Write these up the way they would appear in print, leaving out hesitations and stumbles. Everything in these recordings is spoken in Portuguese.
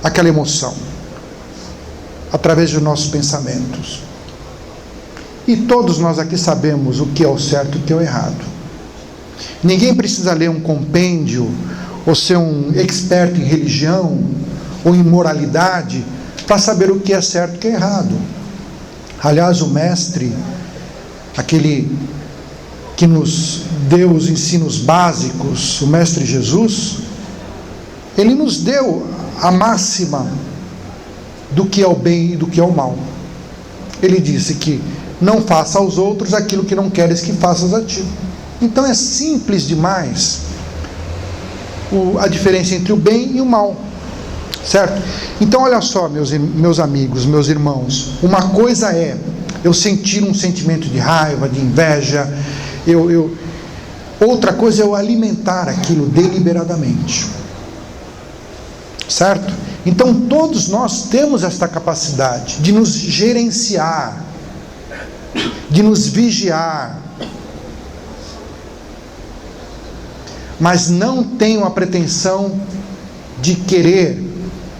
aquela emoção através dos nossos pensamentos. E todos nós aqui sabemos o que é o certo e o que é o errado. Ninguém precisa ler um compêndio ou ser um expert em religião ou em moralidade para saber o que é certo e o que é errado. Aliás, o mestre, aquele que nos deu os ensinos básicos, o mestre Jesus, ele nos deu a máxima do que é o bem e do que é o mal. Ele disse que não faça aos outros aquilo que não queres que faças a ti. Então é simples demais a diferença entre o bem e o mal, certo? Então olha só, meus amigos, meus irmãos, uma coisa é eu sentir um sentimento de raiva, de inveja, outra coisa é eu alimentar aquilo deliberadamente, certo? Então todos nós temos esta capacidade de nos gerenciar, de nos vigiar, mas não tenham a pretensão de querer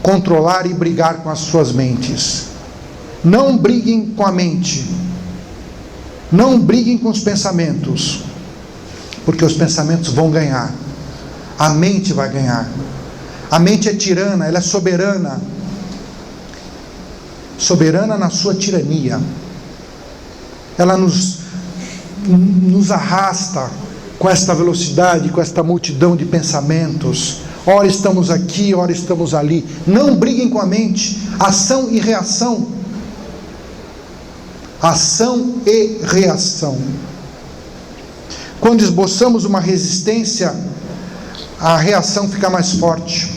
controlar e brigar com as suas mentes. Não briguem com a mente, não briguem com os pensamentos, porque os pensamentos vão ganhar, a mente vai ganhar. A mente é tirana, ela é soberana, soberana na sua tirania. Ela nos arrasta com esta velocidade, com esta multidão de pensamentos. Ora estamos aqui, ora estamos ali. Não briguem com a mente. Ação e reação. Ação e reação. Quando esboçamos uma resistência, a reação fica mais forte.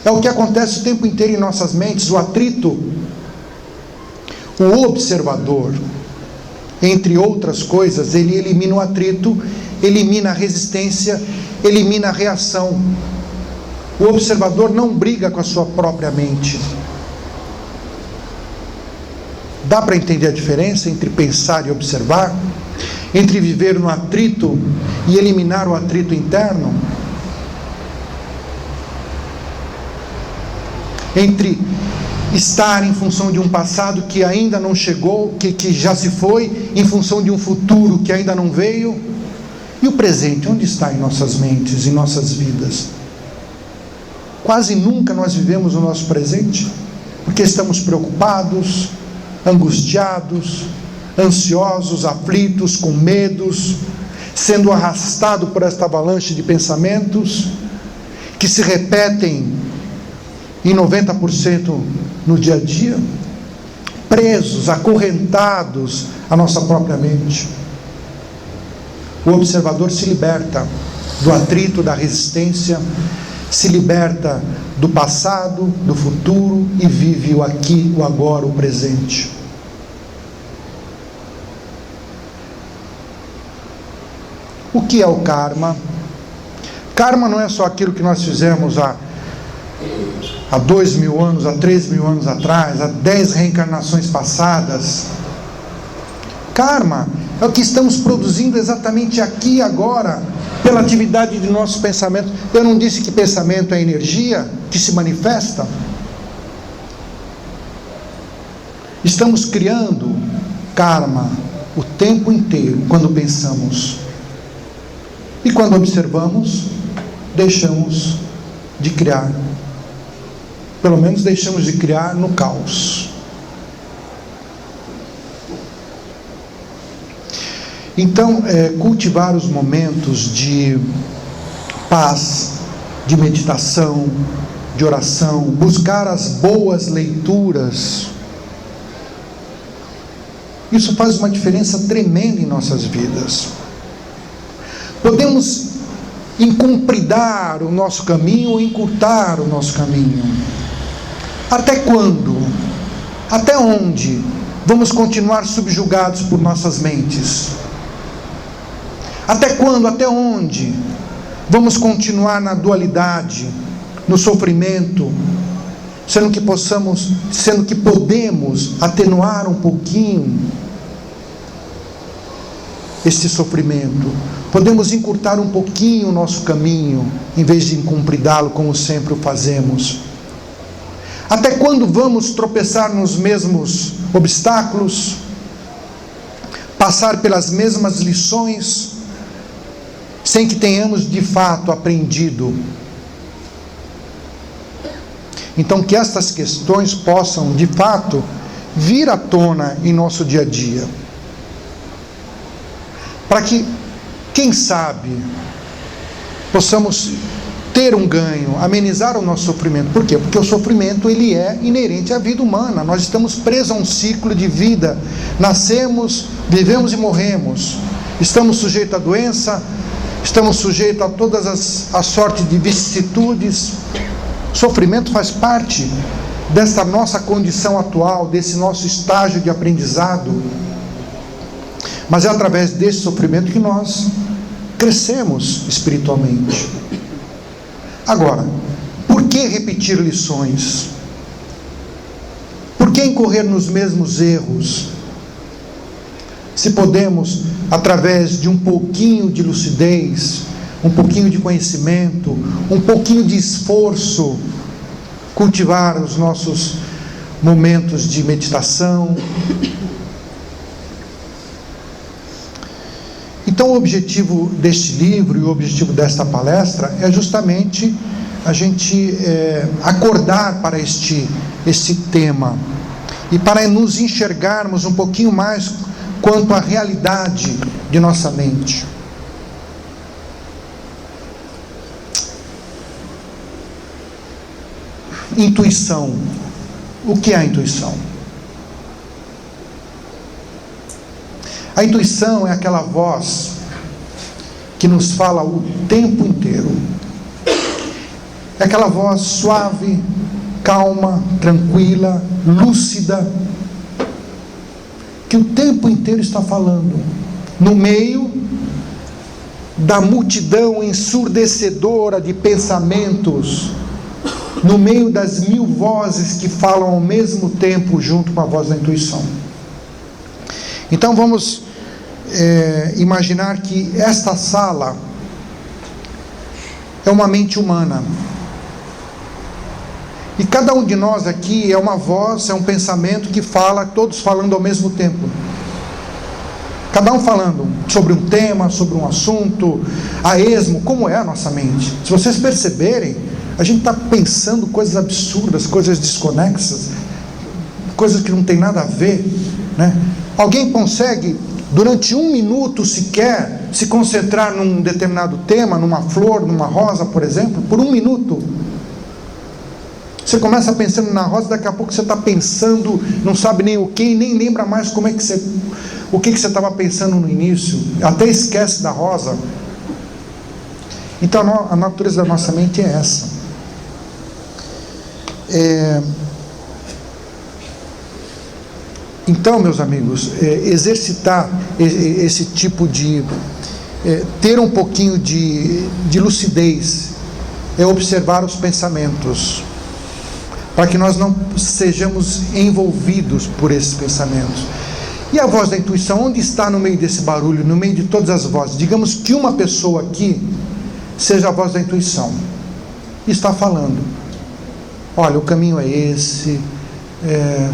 É o que acontece o tempo inteiro em nossas mentes, o atrito. O observador, entre outras coisas, ele elimina o atrito, elimina a resistência, elimina a reação. O observador não briga com a sua própria mente. Dá para entender a diferença entre pensar e observar? Entre viver no atrito e eliminar o atrito interno? Entre estar em função de um passado que ainda não chegou, que já se foi, em função de um futuro que ainda não veio? E o presente, onde está em nossas mentes, em nossas vidas? Quase nunca nós vivemos o nosso presente, porque estamos preocupados, angustiados, ansiosos, aflitos, com medos, sendo arrastados por esta avalanche de pensamentos, que se repetem em 90% no dia a dia, presos, acorrentados à nossa própria mente. O observador se liberta do atrito, da resistência, se liberta do passado, do futuro e vive o aqui, o agora, o presente. O que é o karma? Karma não é só aquilo que nós fizemos há 2.000 anos, há 3.000 anos atrás, há 10 reencarnações passadas. Karma é o que estamos produzindo exatamente aqui e agora, pela atividade de nossos pensamentos. Eu não disse que pensamento é energia que se manifesta? Estamos criando karma o tempo inteiro, quando pensamos. E quando observamos, deixamos de criar. Pelo menos deixamos de criar no caos. Então, cultivar os momentos de paz, de meditação, de oração, buscar as boas leituras, isso faz uma diferença tremenda em nossas vidas. Podemos encompridar o nosso caminho ou encurtar o nosso caminho. Até quando? Até onde vamos continuar subjugados por nossas mentes? Até quando? Até onde vamos continuar na dualidade, no sofrimento, sendo que podemos atenuar um pouquinho este sofrimento, podemos encurtar um pouquinho o nosso caminho, em vez de incumpridá-lo como sempre o fazemos. Até quando vamos tropeçar nos mesmos obstáculos, passar pelas mesmas lições, sem que tenhamos de fato aprendido? Então, que estas questões possam de fato vir à tona em nosso dia a dia, para que, quem sabe, possamos ter um ganho, amenizar o nosso sofrimento. Por quê? Porque o sofrimento, ele é inerente à vida humana. Nós estamos presos a um ciclo de vida. Nascemos, vivemos e morremos. Estamos sujeitos à doença, estamos sujeitos a todas as sortes de vicissitudes. Sofrimento faz parte dessa nossa condição atual, desse nosso estágio de aprendizado. Mas é através desse sofrimento que nós crescemos espiritualmente. Agora, por que repetir lições? Por que incorrer nos mesmos erros? Se podemos, através de um pouquinho de lucidez, um pouquinho de conhecimento, um pouquinho de esforço, cultivar os nossos momentos de meditação. Então, o objetivo deste livro e o objetivo desta palestra é justamente a gente acordar para este tema e para nos enxergarmos um pouquinho mais quanto à realidade de nossa mente. Intuição. O que é a intuição? A intuição é aquela voz que nos fala o tempo inteiro. É aquela voz suave, calma, tranquila, lúcida, que o tempo inteiro está falando, no meio da multidão ensurdecedora de pensamentos, no meio das 1000 vozes que falam ao mesmo tempo junto com a voz da intuição. Então vamos imaginar que esta sala é uma mente humana. E cada um de nós aqui é uma voz, é um pensamento que fala, todos falando ao mesmo tempo. Cada um falando sobre um tema, sobre um assunto, a esmo, como é a nossa mente. Se vocês perceberem, a gente está pensando coisas absurdas, coisas desconexas, coisas que não tem nada a ver, né? Alguém consegue, durante 1 minuto sequer, se concentrar num determinado tema, numa flor, numa rosa, por exemplo, por 1 minuto? Você começa pensando na rosa, daqui a pouco você está pensando, não sabe nem o que, e nem lembra mais o que você estava pensando no início, até esquece da rosa. Então a natureza da nossa mente é essa. Então, meus amigos, exercitar esse tipo de... ter um pouquinho de lucidez, é observar os pensamentos, para que nós não sejamos envolvidos por esses pensamentos. E a voz da intuição, onde está no meio desse barulho, no meio de todas as vozes? Digamos que uma pessoa aqui seja a voz da intuição, e está falando: olha, o caminho é esse,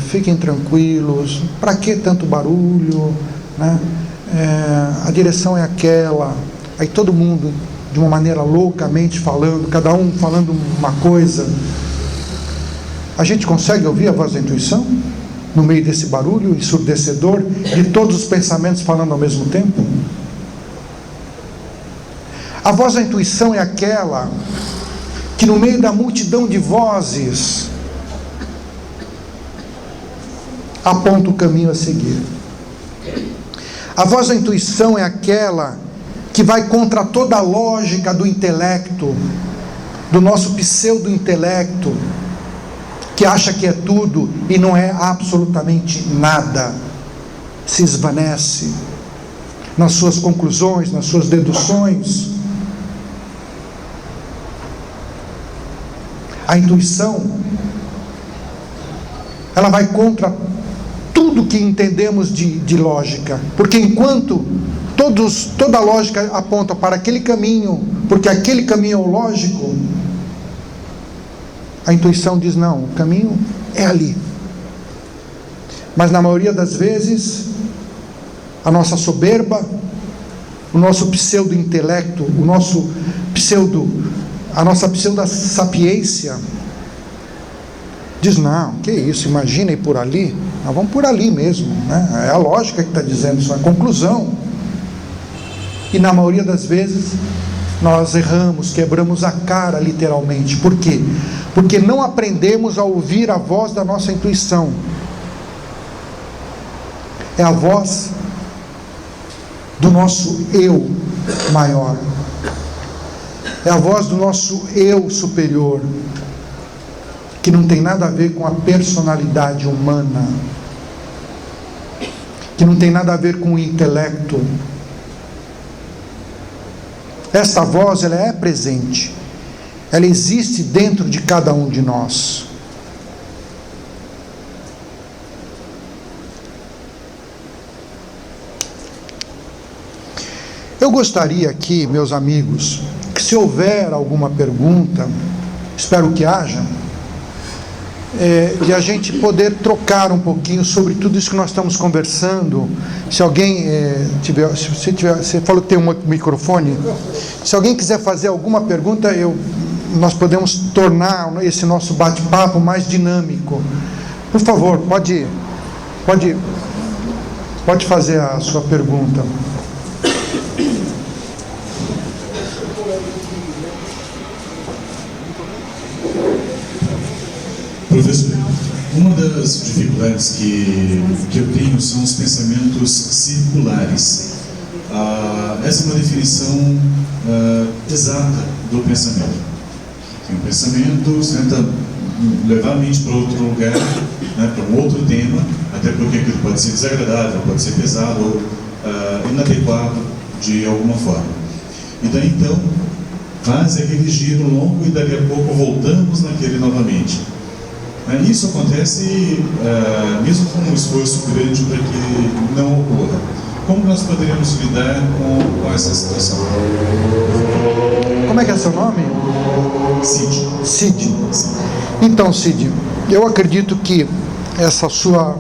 fiquem tranquilos, para que tanto barulho, né? A direção é aquela. Aí todo mundo, de uma maneira loucamente falando, cada um falando uma coisa. A gente consegue ouvir a voz da intuição no meio desse barulho ensurdecedor de todos os pensamentos falando ao mesmo tempo? A voz da intuição é aquela que, no meio da multidão de vozes, aponta o caminho a seguir. A voz da intuição é aquela que vai contra toda a lógica do intelecto, do nosso pseudo-intelecto, que acha que é tudo e não é absolutamente nada, se esvanece nas suas conclusões, nas suas deduções. A intuição, ela vai contra tudo que entendemos de lógica, porque enquanto toda a lógica aponta para aquele caminho, porque aquele caminho é o lógico. A intuição diz: não, o caminho é ali. Mas na maioria das vezes, a nossa soberba, o nosso pseudo-intelecto, a nossa pseudo-sapiência diz: não, que isso, imagina ir por ali. Nós vamos por ali mesmo, né? É a lógica que está dizendo isso, é a conclusão. E na maioria das vezes nós erramos, quebramos a cara literalmente. Por quê? Porque não aprendemos a ouvir a voz da nossa intuição. É a voz do nosso eu maior, é a voz do nosso eu superior, que não tem nada a ver com a personalidade humana, que não tem nada a ver com o intelecto. Esta voz, ela é presente, ela existe dentro de cada um de nós. Eu gostaria aqui, meus amigos, que se houver alguma pergunta, espero que haja, de a gente poder trocar um pouquinho sobre tudo isso que nós estamos conversando. Se alguém tiver, você falou que tem um microfone, se alguém quiser fazer alguma pergunta, nós podemos tornar esse nosso bate-papo mais dinâmico. Por favor, pode fazer a sua pergunta. Professor, uma das dificuldades que eu tenho são os pensamentos circulares. Essa é uma definição exata do pensamento. Tem um pensamento, você tenta levar a mente para outro lugar, né, para um outro tema, até porque aquilo pode ser desagradável, pode ser pesado ou inadequado de alguma forma. E daí então faz aquele giro longo e daqui a pouco voltamos naquele novamente. Isso acontece mesmo com um esforço grande para que não ocorra. Como nós poderíamos lidar com essa situação? Como é que é seu nome? Cid. Cid. Então, Cid, eu acredito que essa sua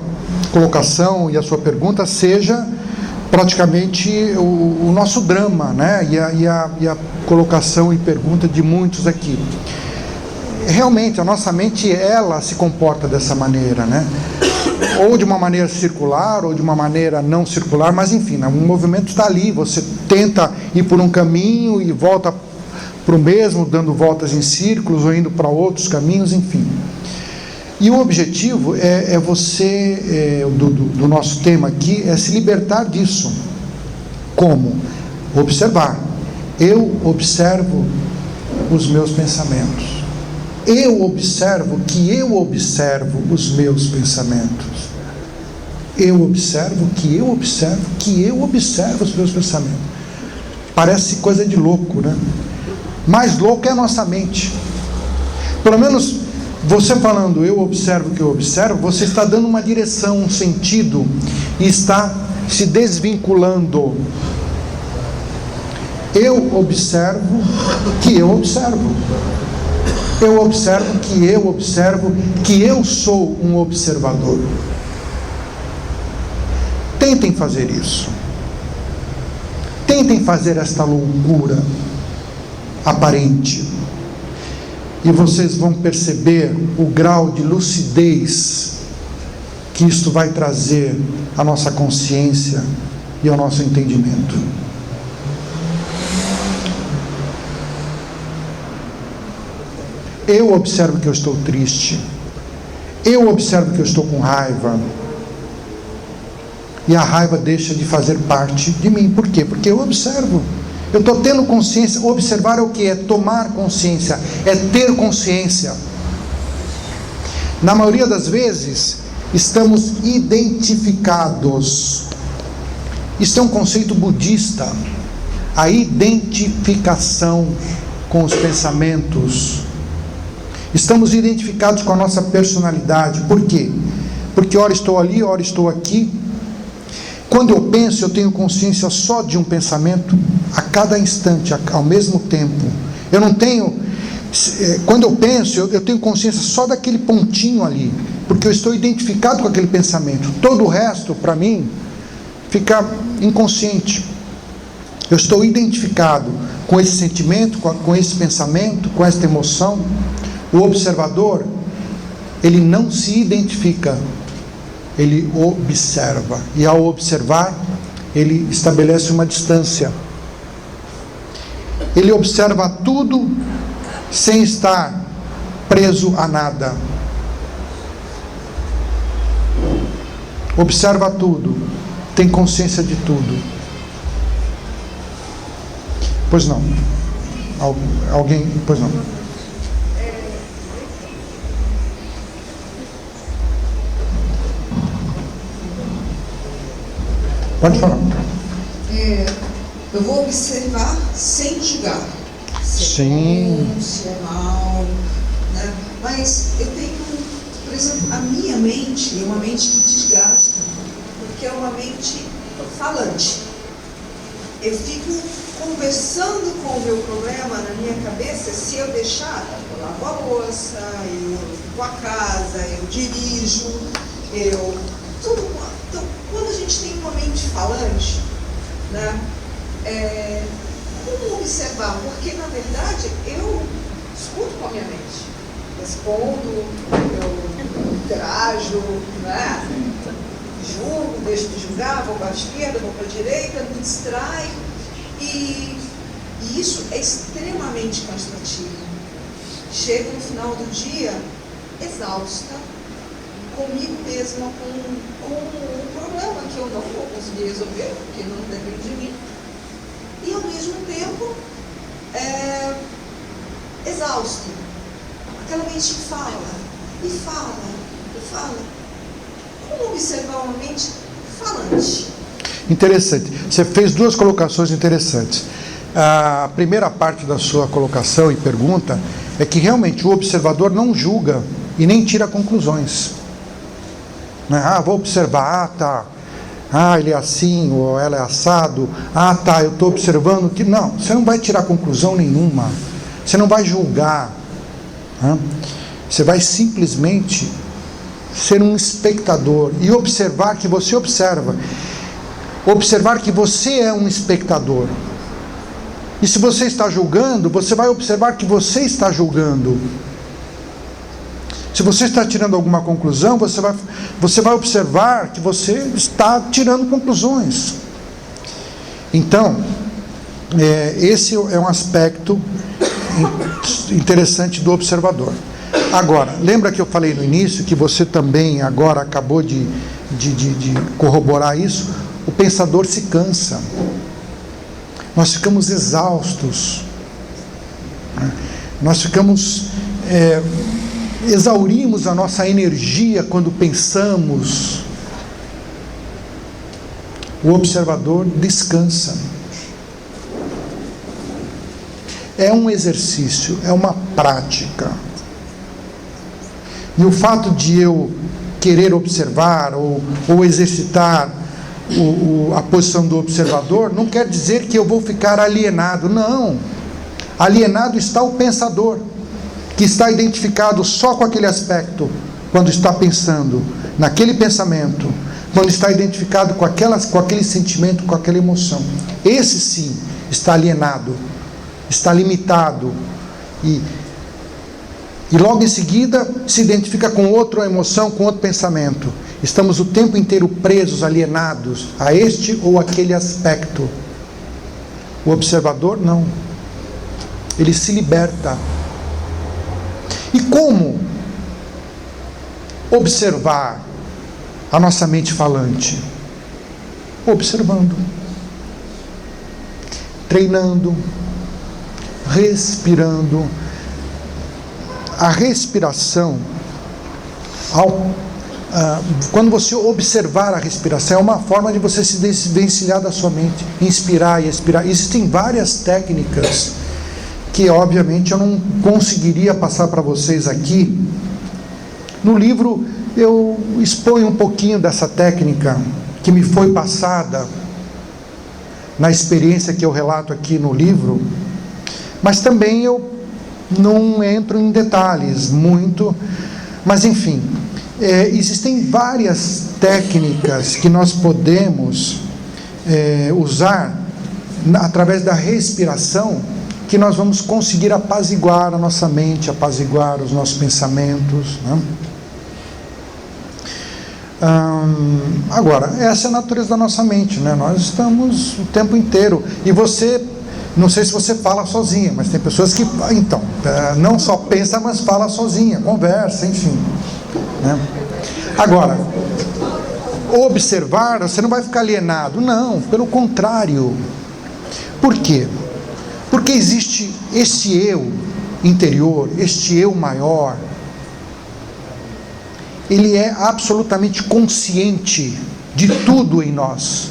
colocação e a sua pergunta seja praticamente o nosso drama, né? E a colocação e pergunta de muitos aqui. Realmente, a nossa mente, ela se comporta dessa maneira, né? Ou de uma maneira circular, ou de uma maneira não circular, mas enfim, o movimento está ali, você tenta ir por um caminho e volta para o mesmo, dando voltas em círculos, ou indo para outros caminhos, enfim. E o objetivo é você, do nosso tema aqui, é se libertar disso. Como? Observar. Eu observo os meus pensamentos. Eu observo que eu observo os meus pensamentos. Eu observo que eu observo que eu observo os meus pensamentos. Parece coisa de louco, né? Mais louco é a nossa mente. Pelo menos você falando eu observo que eu observo, você está dando uma direção, um sentido, e está se desvinculando. Eu observo que eu observo. Eu observo que eu sou um observador. Tentem fazer isso. Tentem fazer esta loucura aparente. E vocês vão perceber o grau de lucidez que isto vai trazer à nossa consciência e ao nosso entendimento. Eu observo que eu estou triste. Eu observo que eu estou com raiva. E a raiva deixa de fazer parte de mim. Por quê? Porque eu observo. Eu estou tendo consciência. Observar é o que? É tomar consciência. É ter consciência. Na maioria das vezes, estamos identificados. Isso é um conceito budista. A identificação com os pensamentos. Estamos identificados com a nossa personalidade. Por quê? Porque ora estou ali, ora estou aqui. Quando eu penso, eu tenho consciência só de um pensamento a cada instante, ao mesmo tempo. Eu não tenho... Quando eu penso, eu tenho consciência só daquele pontinho ali, porque eu estou identificado com aquele pensamento. Todo o resto, para mim, fica inconsciente. Eu estou identificado com esse sentimento, com esse pensamento, com esta emoção. O observador, ele não se identifica, ele observa. E ao observar, ele estabelece uma distância. Ele observa tudo sem estar preso a nada. Observa tudo, tem consciência de tudo. Pois não. Alguém? Pois não. Pode falar. Eu vou observar sem julgar. Se é bom, se é mal, né? Mas eu tenho, por exemplo, a minha mente é uma mente que desgasta, porque é uma mente falante. Eu fico conversando com o meu problema na minha cabeça. Se eu deixar, eu lavo a louça, eu limpo a casa, eu dirijo, tudo. Então, quando a gente tem uma mente falante, né, como observar? Porque, na verdade, eu escuto com a minha mente, respondo, eu interajo, né, julgo, deixo de julgar, vou para a esquerda, vou para a direita, me distraio, e isso é extremamente cansativo. Chego no final do dia exausta, comigo mesma, com um problema que eu não vou conseguir resolver, porque não depende de mim, e ao mesmo tempo exausto. Aquela mente fala, e fala, e fala. Como observar uma mente falante? Interessante. Você fez duas colocações interessantes. A primeira parte da sua colocação e pergunta é que realmente o observador não julga e nem tira conclusões. Vou observar, tá. Ele é assim, ou ela é assado. Tá, eu estou observando que... Não, você não vai tirar conclusão nenhuma. Você não vai julgar. Você vai simplesmente ser um espectador e observar que você observa. Observar que você é um espectador. E se você está julgando, você vai observar que você está julgando. Se você está tirando alguma conclusão, você vai observar que você está tirando conclusões. Então, esse é um aspecto interessante do observador. Agora, lembra que eu falei no início, que você também agora acabou de corroborar isso? O pensador se cansa. Nós ficamos exaustos. Nós ficamos... exaurimos a nossa energia quando pensamos. O observador descansa. É um exercício, é uma prática. E o fato de eu querer observar ou exercitar a posição do observador não quer dizer que eu vou ficar alienado. Não. Alienado está o pensador, que está identificado só com aquele aspecto, quando está pensando naquele pensamento, quando está identificado com aquele sentimento, com aquela emoção. Esse sim está alienado, está limitado, e logo em seguida se identifica com outra emoção, com outro pensamento. Estamos o tempo inteiro presos, alienados a este ou aquele aspecto. O observador não. Ele se liberta. E como observar a nossa mente falante? Observando, treinando, respirando. A respiração, quando você observar a respiração, é uma forma de você se desvencilhar da sua mente, inspirar e expirar. Existem várias técnicas que obviamente eu não conseguiria passar para vocês aqui. No livro eu exponho um pouquinho dessa técnica, que me foi passada na experiência que eu relato aqui no livro, mas também eu não entro em detalhes muito, mas enfim, existem várias técnicas que nós podemos usar através da respiração, que nós vamos conseguir apaziguar a nossa mente, apaziguar os nossos pensamentos, né? Agora, essa é a natureza da nossa mente, né? Nós estamos o tempo inteiro, e você, não sei se você fala sozinha, mas tem pessoas que, então, não só pensa, mas fala sozinha, conversa, enfim, né? Agora, observar, você não vai ficar alienado, não, pelo contrário. Por quê? Porque existe este eu interior, este eu maior, ele é absolutamente consciente de tudo em nós.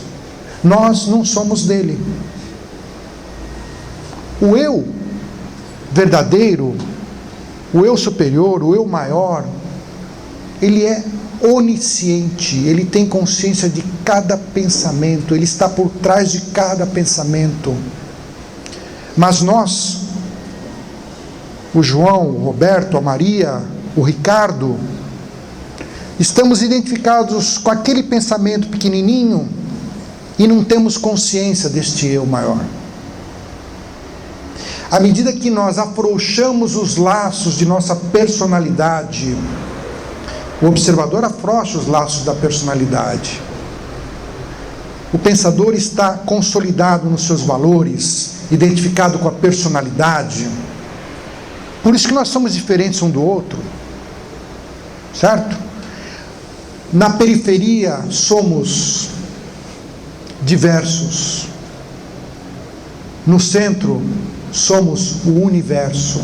Nós não somos dele. O eu verdadeiro, o eu superior, o eu maior, ele é onisciente, ele tem consciência de cada pensamento, ele está por trás de cada pensamento. Mas nós, o João, o Roberto, a Maria, o Ricardo, estamos identificados com aquele pensamento pequenininho e não temos consciência deste eu maior. À medida que nós afrouxamos os laços de nossa personalidade, o observador afrouxa os laços da personalidade. O pensador está consolidado nos seus valores, identificado com a personalidade. Por isso que nós somos diferentes um do outro, certo? Na periferia somos diversos. No centro somos o universo.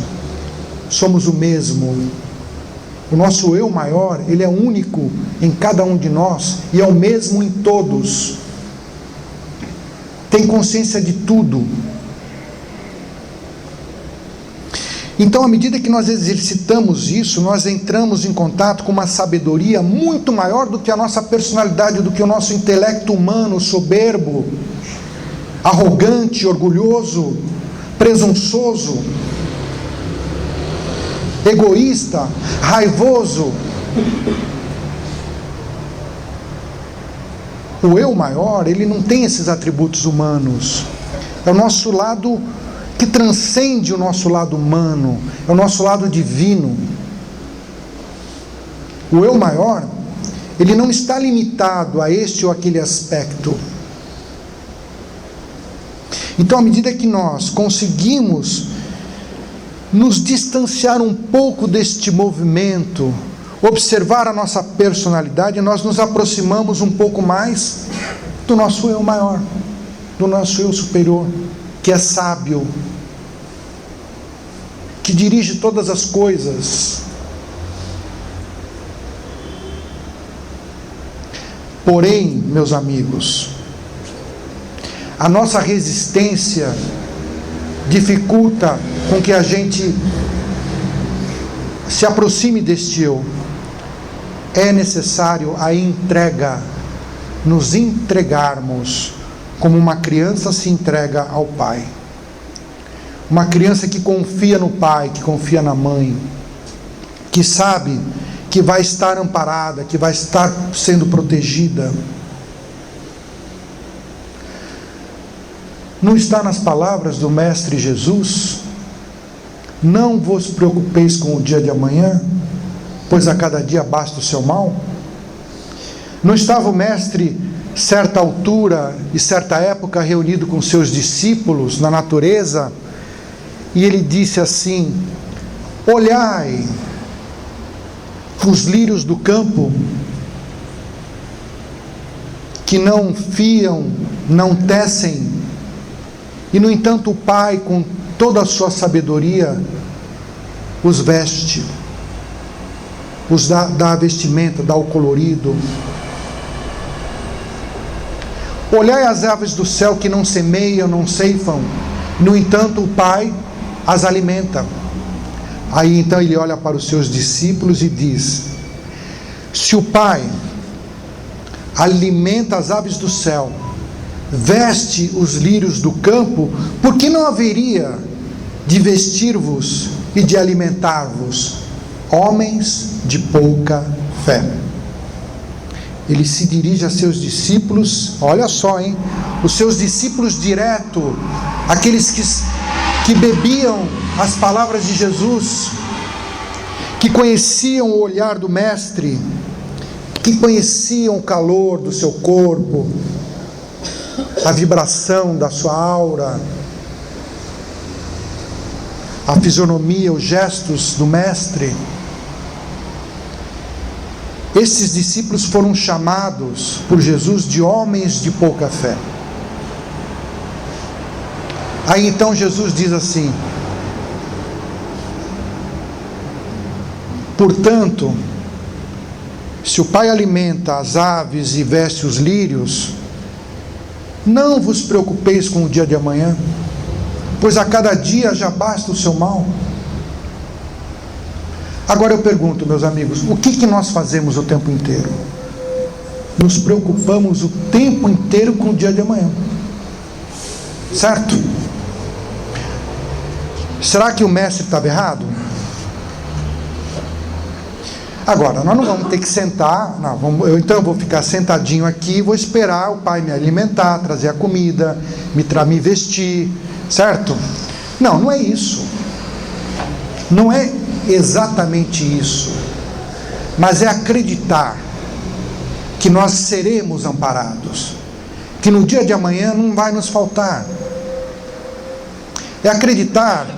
Somos o mesmo. O nosso eu maior, ele é único em cada um de nós e é o mesmo em todos. Tem consciência de tudo. Então, à medida que nós exercitamos isso, nós entramos em contato com uma sabedoria muito maior do que a nossa personalidade, do que o nosso intelecto humano soberbo, arrogante, orgulhoso, presunçoso, egoísta, raivoso. O eu maior, ele não tem esses atributos humanos. É o nosso lado que transcende o nosso lado humano, é o nosso lado divino. O eu maior, ele não está limitado a este ou aquele aspecto. Então, à medida que nós conseguimos nos distanciar um pouco deste movimento, observar a nossa personalidade, nós nos aproximamos um pouco mais do nosso eu maior, do nosso eu superior, que é sábio, que dirige todas as coisas. Porém, meus amigos, a nossa resistência dificulta com que a gente se aproxime deste eu. É necessário a entrega, nos entregarmos como uma criança se entrega ao pai. Uma criança que confia no pai, que confia na mãe, que sabe que vai estar amparada, que vai estar sendo protegida. Não está nas palavras do Mestre Jesus? Não vos preocupeis com o dia de amanhã, pois a cada dia basta o seu mal? Não estava o Mestre, certa altura e certa época, reunido com seus discípulos na natureza, e ele disse assim: olhai os lírios do campo, que não fiam, não tecem, e no entanto o Pai, com toda a sua sabedoria, os veste, os dá a vestimenta, dá o colorido. Olhai as aves do céu, que não semeiam, não ceifam, no entanto o Pai as alimenta. Aí então ele olha para os seus discípulos e diz: se o Pai alimenta as aves do céu, veste os lírios do campo, por que não haveria de vestir-vos e de alimentar-vos, homens de pouca fé? Ele se dirige a seus discípulos, olha só, os seus discípulos direto, aqueles que bebiam as palavras de Jesus, que conheciam o olhar do Mestre, que conheciam o calor do seu corpo, a vibração da sua aura, a fisionomia, os gestos do Mestre. Esses discípulos foram chamados por Jesus de homens de pouca fé. Aí então Jesus diz assim: portanto, se o Pai alimenta as aves e veste os lírios, não vos preocupeis com o dia de amanhã, pois a cada dia já basta o seu mal. Agora eu pergunto, meus amigos, o que nós fazemos o tempo inteiro? Nos preocupamos o tempo inteiro com o dia de amanhã, certo? Será que o Mestre estava errado? Agora, nós não vamos ter que sentar, então eu vou ficar sentadinho aqui e vou esperar o Pai me alimentar, trazer a comida, me vestir, certo? Não, não é isso. Não é exatamente isso. Mas é acreditar que nós seremos amparados, que no dia de amanhã não vai nos faltar. É acreditar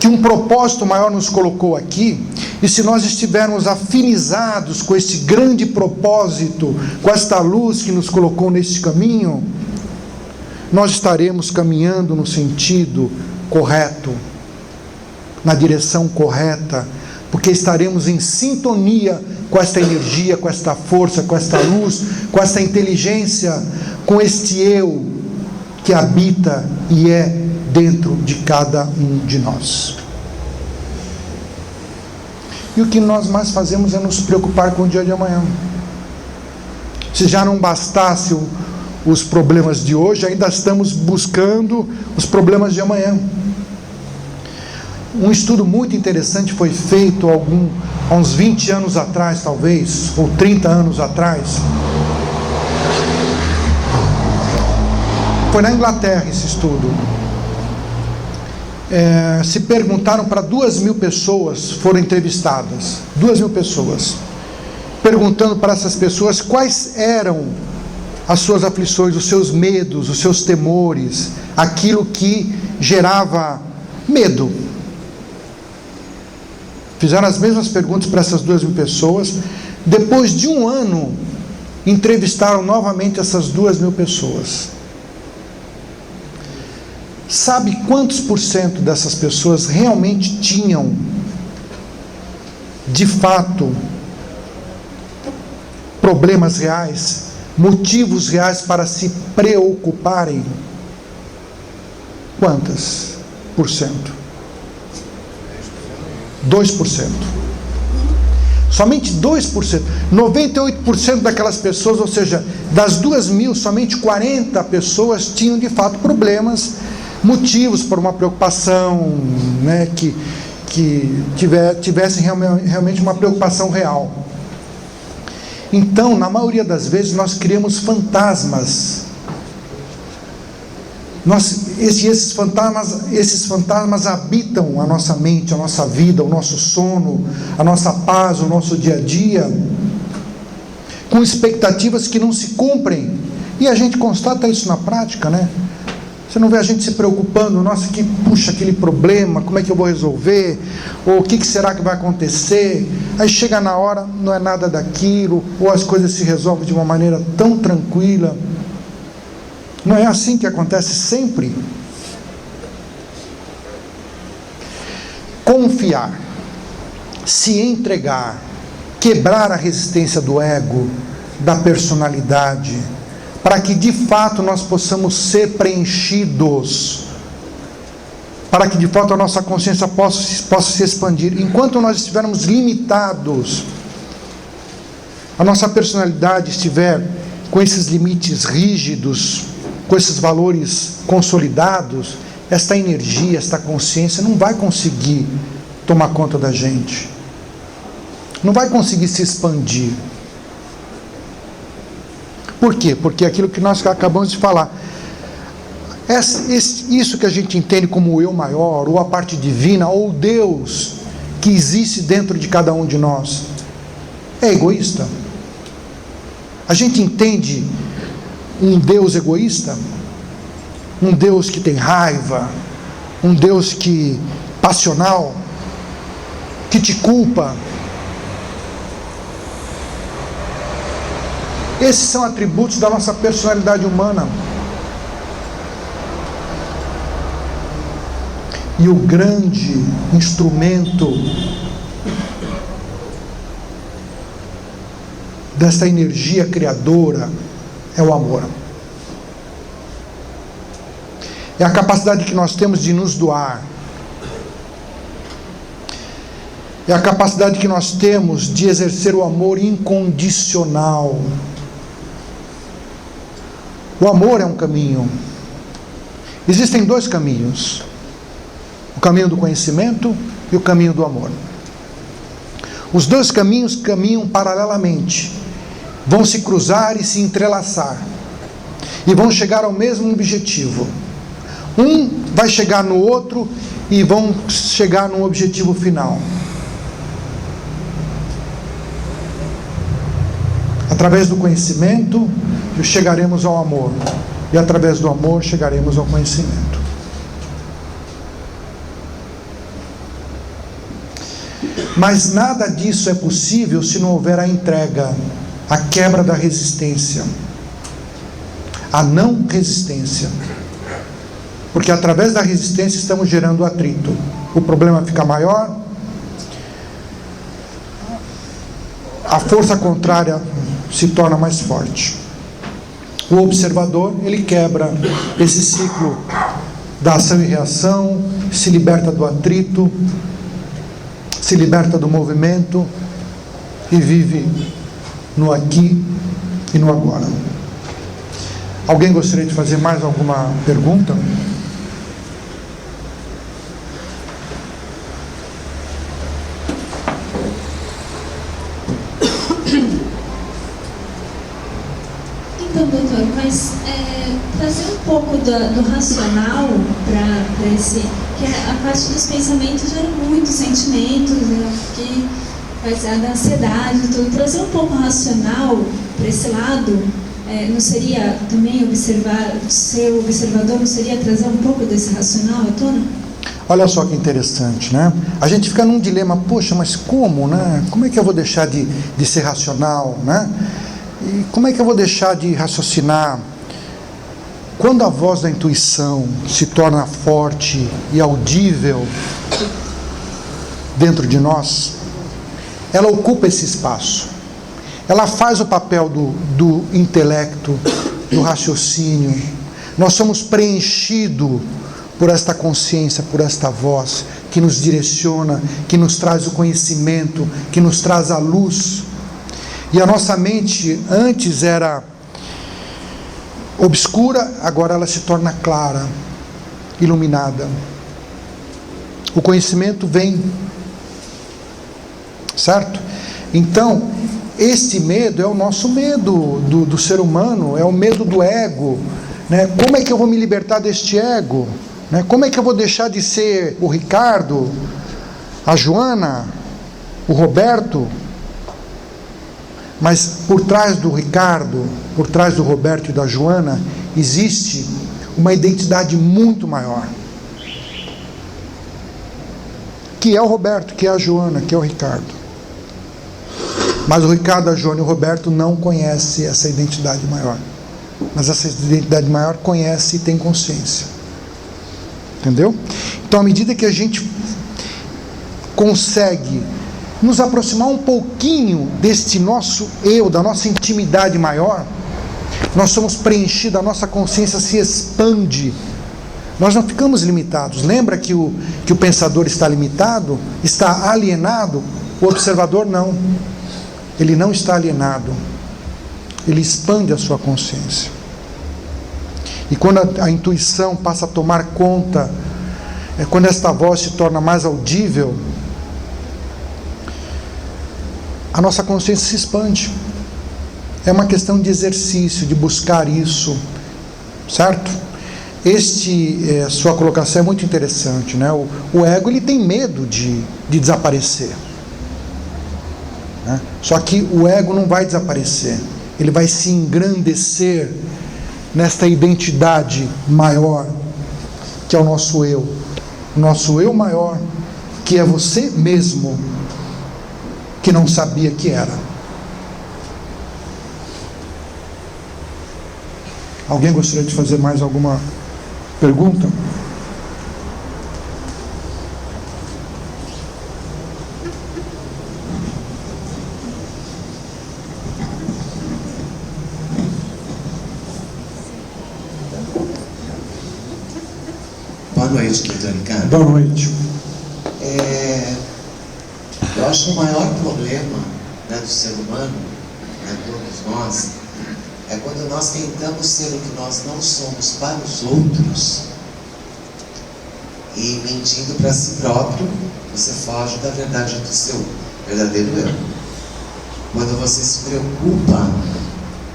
que um propósito maior nos colocou aqui, e se nós estivermos afinizados com esse grande propósito, com esta luz que nos colocou nesse caminho, nós estaremos caminhando no sentido correto, na direção correta, porque estaremos em sintonia com esta energia, com esta força, com esta luz, com esta inteligência, com este eu que habita e é dentro de cada um de nós. E o que nós mais fazemos é nos preocupar com o dia de amanhã. Se já não bastasse os problemas de hoje, ainda estamos buscando os problemas de amanhã. Um estudo muito interessante foi feito há uns 20 anos atrás, talvez, ou 30 anos atrás. Foi na Inglaterra esse estudo. Se perguntaram para 2.000 pessoas, foram entrevistadas, 2.000 pessoas, perguntando para essas pessoas quais eram as suas aflições, os seus medos, os seus temores, aquilo que gerava medo. Fizeram as mesmas perguntas para essas 2.000 pessoas. Depois de um ano, entrevistaram novamente essas 2.000 pessoas. Sabe quantos por cento dessas pessoas realmente tinham, de fato, problemas reais, motivos reais para se preocuparem? Quantas por cento? 2%. Somente 2%. 98% daquelas pessoas, ou seja, das 2.000, somente 40 pessoas tinham de fato problemas, motivos para uma preocupação, né, que tivessem realmente uma preocupação real. Então, na maioria das vezes, nós criamos fantasmas. Esses fantasmas habitam a nossa mente, a nossa vida, o nosso sono, a nossa paz, o nosso dia a dia, com expectativas que não se cumprem. E a gente constata isso na prática, né? Você não vê a gente se preocupando, nossa, puxa, aquele problema, como é que eu vou resolver? Ou o que será que vai acontecer? Aí chega na hora, não é nada daquilo, ou as coisas se resolvem de uma maneira tão tranquila. Não é assim que acontece sempre? Confiar, se entregar, quebrar a resistência do ego, da personalidade, para que de fato nós possamos ser preenchidos, para que de fato a nossa consciência possa se expandir. Enquanto nós estivermos limitados, a nossa personalidade estiver com esses limites rígidos, com esses valores consolidados, esta energia, esta consciência não vai conseguir tomar conta da gente. Não vai conseguir se expandir. Por quê? Porque aquilo que nós acabamos de falar, isso que a gente entende como o eu maior, ou a parte divina, ou Deus que existe dentro de cada um de nós, é egoísta. A gente entende um Deus egoísta, um Deus que tem raiva, um Deus que passional, que te culpa. Esses são atributos da nossa personalidade humana. E o grande instrumento dessa energia criadora é o amor. É a capacidade que nós temos de nos doar. É a capacidade que nós temos de exercer o amor incondicional. O amor é um caminho. Existem dois caminhos: o caminho do conhecimento e o caminho do amor. Os dois caminhos caminham paralelamente, vão se cruzar e se entrelaçar, e vão chegar ao mesmo objetivo. Um vai chegar no outro e vão chegar no objetivo final. Através do conhecimento chegaremos ao amor, e através do amor chegaremos ao conhecimento. Mas nada disso é possível se não houver a entrega, a quebra da resistência, a não resistência. Porque através da resistência estamos gerando atrito. O problema fica maior, a força contrária se torna mais forte. O observador, ele quebra esse ciclo da ação e reação, se liberta do atrito, se liberta do movimento e vive no aqui e no agora. Alguém gostaria de fazer mais alguma pergunta? Então, doutor, mas trazer um pouco do racional para esse... que a parte dos pensamentos gera muitos sentimentos, que vai da ansiedade e tudo. Trazer um pouco racional para esse lado, não seria também observar, ser observador, não seria trazer um pouco desse racional à tona? Olha só que interessante, né? A gente fica num dilema, poxa, mas como, né? Como é que eu vou deixar de ser racional, né? E como é que eu vou deixar de raciocinar? Quando a voz da intuição se torna forte e audível dentro de nós, ela ocupa esse espaço. Ela faz o papel do intelecto, do raciocínio. Nós somos preenchidos por esta consciência, por esta voz que nos direciona, que nos traz o conhecimento, que nos traz a luz. E a nossa mente antes era obscura, agora ela se torna clara, iluminada. O conhecimento vem, certo? Então, este medo é o nosso medo do ser humano, é o medo do ego, né? Como é que eu vou me libertar deste ego? Né? Como é que eu vou deixar de ser o Ricardo, a Joana, o Roberto? Mas por trás do Ricardo, por trás do Roberto e da Joana, existe uma identidade muito maior. Que é o Roberto, que é a Joana, que é o Ricardo. Mas o Ricardo, a Joana e o Roberto não conhecem essa identidade maior. Mas essa identidade maior conhece e tem consciência. Entendeu? Então, à medida que a gente consegue nos aproximar um pouquinho deste nosso eu, da nossa intimidade maior, nós somos preenchidos, a nossa consciência se expande, nós não ficamos limitados. Lembra que o pensador está limitado, está alienado? O observador não, ele não está alienado, ele expande a sua consciência. E quando a intuição passa a tomar conta, quando esta voz se torna mais audível, a nossa consciência se expande. É uma questão de exercício, de buscar isso, certo? Sua colocação é muito interessante, né? O ego, ele tem medo de desaparecer, né? Só que o ego não vai desaparecer, ele vai se engrandecer nesta identidade maior, que é o nosso eu maior, que é você mesmo, que não sabia que era. Alguém gostaria de fazer mais alguma pergunta? Boa noite, doutor Ricardo. Boa noite. Eu acho que o maior problema, né, do ser humano, né, todos nós, é quando nós tentamos ser o que nós não somos para os outros e mentindo para si próprio, você foge da verdade do seu verdadeiro eu. Quando você se preocupa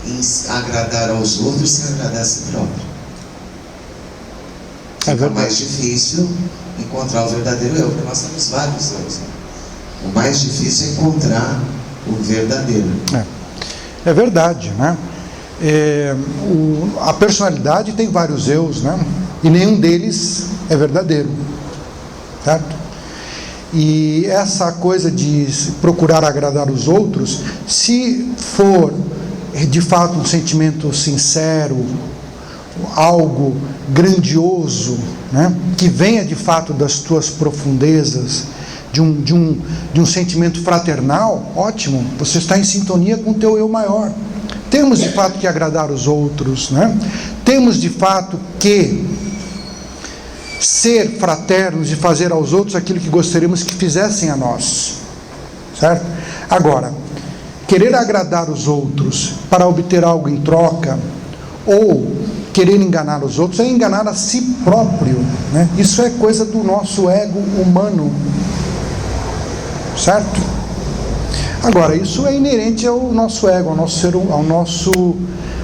em agradar aos outros, sem agradar a si próprio. Fica mais difícil encontrar o verdadeiro eu, porque nós temos vários eus. O mais difícil é encontrar o verdadeiro. É verdade, né? A personalidade tem vários eus, né? E nenhum deles é verdadeiro, certo? E essa coisa de procurar agradar os outros, se for de fato um sentimento sincero, algo grandioso, né? Que venha de fato das tuas profundezas, de um sentimento fraternal, ótimo, você está em sintonia com o teu eu maior. Temos de fato que agradar os outros, né? Temos de fato que ser fraternos e fazer aos outros aquilo que gostaríamos que fizessem a nós, certo? Agora, querer agradar os outros para obter algo em troca, ou querer enganar os outros, é enganar a si próprio, né? Isso é coisa do nosso ego humano, certo? Agora, isso é inerente ao nosso ego, ao nosso ser,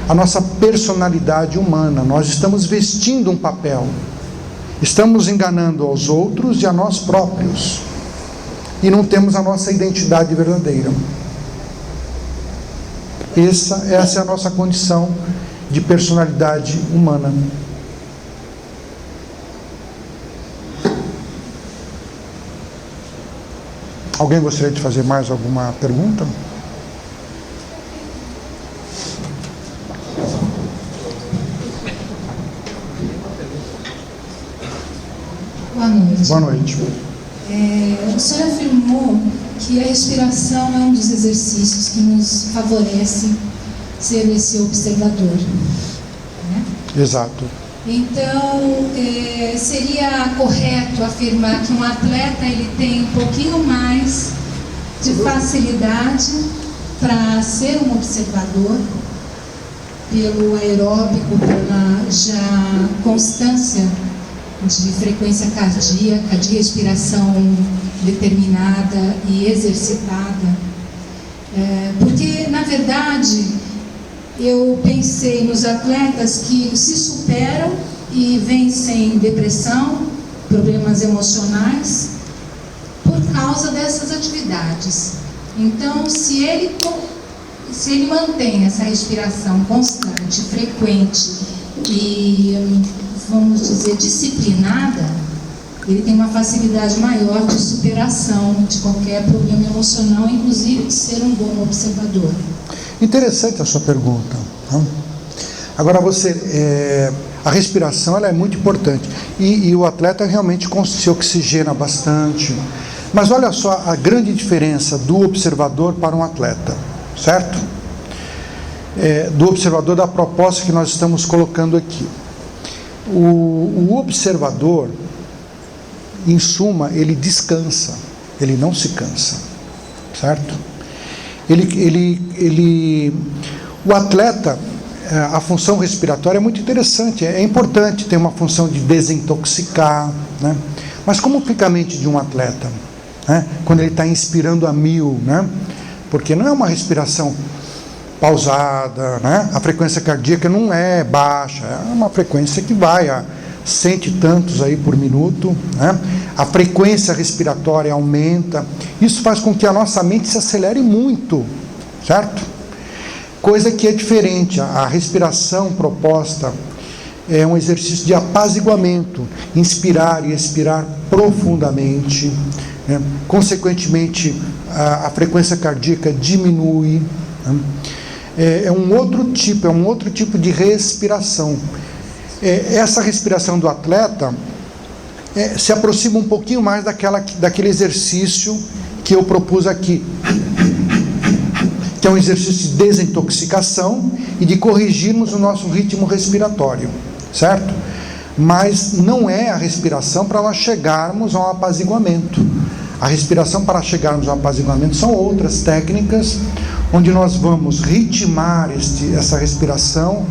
à nossa personalidade humana. Nós estamos vestindo um papel, estamos enganando aos outros e a nós próprios, e não temos a nossa identidade verdadeira. Essa é a nossa condição de personalidade humana. Alguém gostaria de fazer mais alguma pergunta? Boa noite. Boa noite. O senhor afirmou que a respiração é um dos exercícios que nos favorece ser esse observador, né? Exato. Então, seria correto afirmar que um atleta ele tem um pouquinho mais de facilidade para ser um observador, pelo aeróbico, pela já constância de frequência cardíaca, de respiração determinada e exercitada. Porque, na verdade, eu pensei nos atletas que se superam e vencem depressão, problemas emocionais, por causa dessas atividades. Então, se ele mantém essa respiração constante, frequente e, vamos dizer, disciplinada, ele tem uma facilidade maior de superação de qualquer problema emocional, inclusive de ser um bom observador. Interessante a sua pergunta, né? Agora a respiração ela é muito importante e o atleta realmente se oxigena bastante, mas olha só a grande diferença do observador para um atleta, certo? Do observador, da proposta que nós estamos colocando aqui. O observador, em suma, ele descansa, ele não se cansa, certo? O atleta, a função respiratória é muito interessante, é importante ter uma função de desintoxicar, né? Mas como fica a mente de um atleta, né? Quando ele está inspirando a 1000, né? Porque não é uma respiração pausada, né? A frequência cardíaca não é baixa, é uma frequência que vai a 100 e tantos aí por minuto, né? A frequência respiratória aumenta, isso faz com que a nossa mente se acelere muito, certo? Coisa que é diferente, a respiração proposta é um exercício de apaziguamento, inspirar e expirar profundamente, né? Consequentemente a frequência cardíaca diminui, né? É um outro tipo de respiração. Essa respiração do atleta se aproxima um pouquinho mais daquele exercício que eu propus aqui, que é um exercício de desintoxicação e de corrigirmos o nosso ritmo respiratório, certo? Mas não é a respiração para nós chegarmos a um apaziguamento. A respiração para chegarmos ao apaziguamento são outras técnicas, onde nós vamos ritmar essa respiração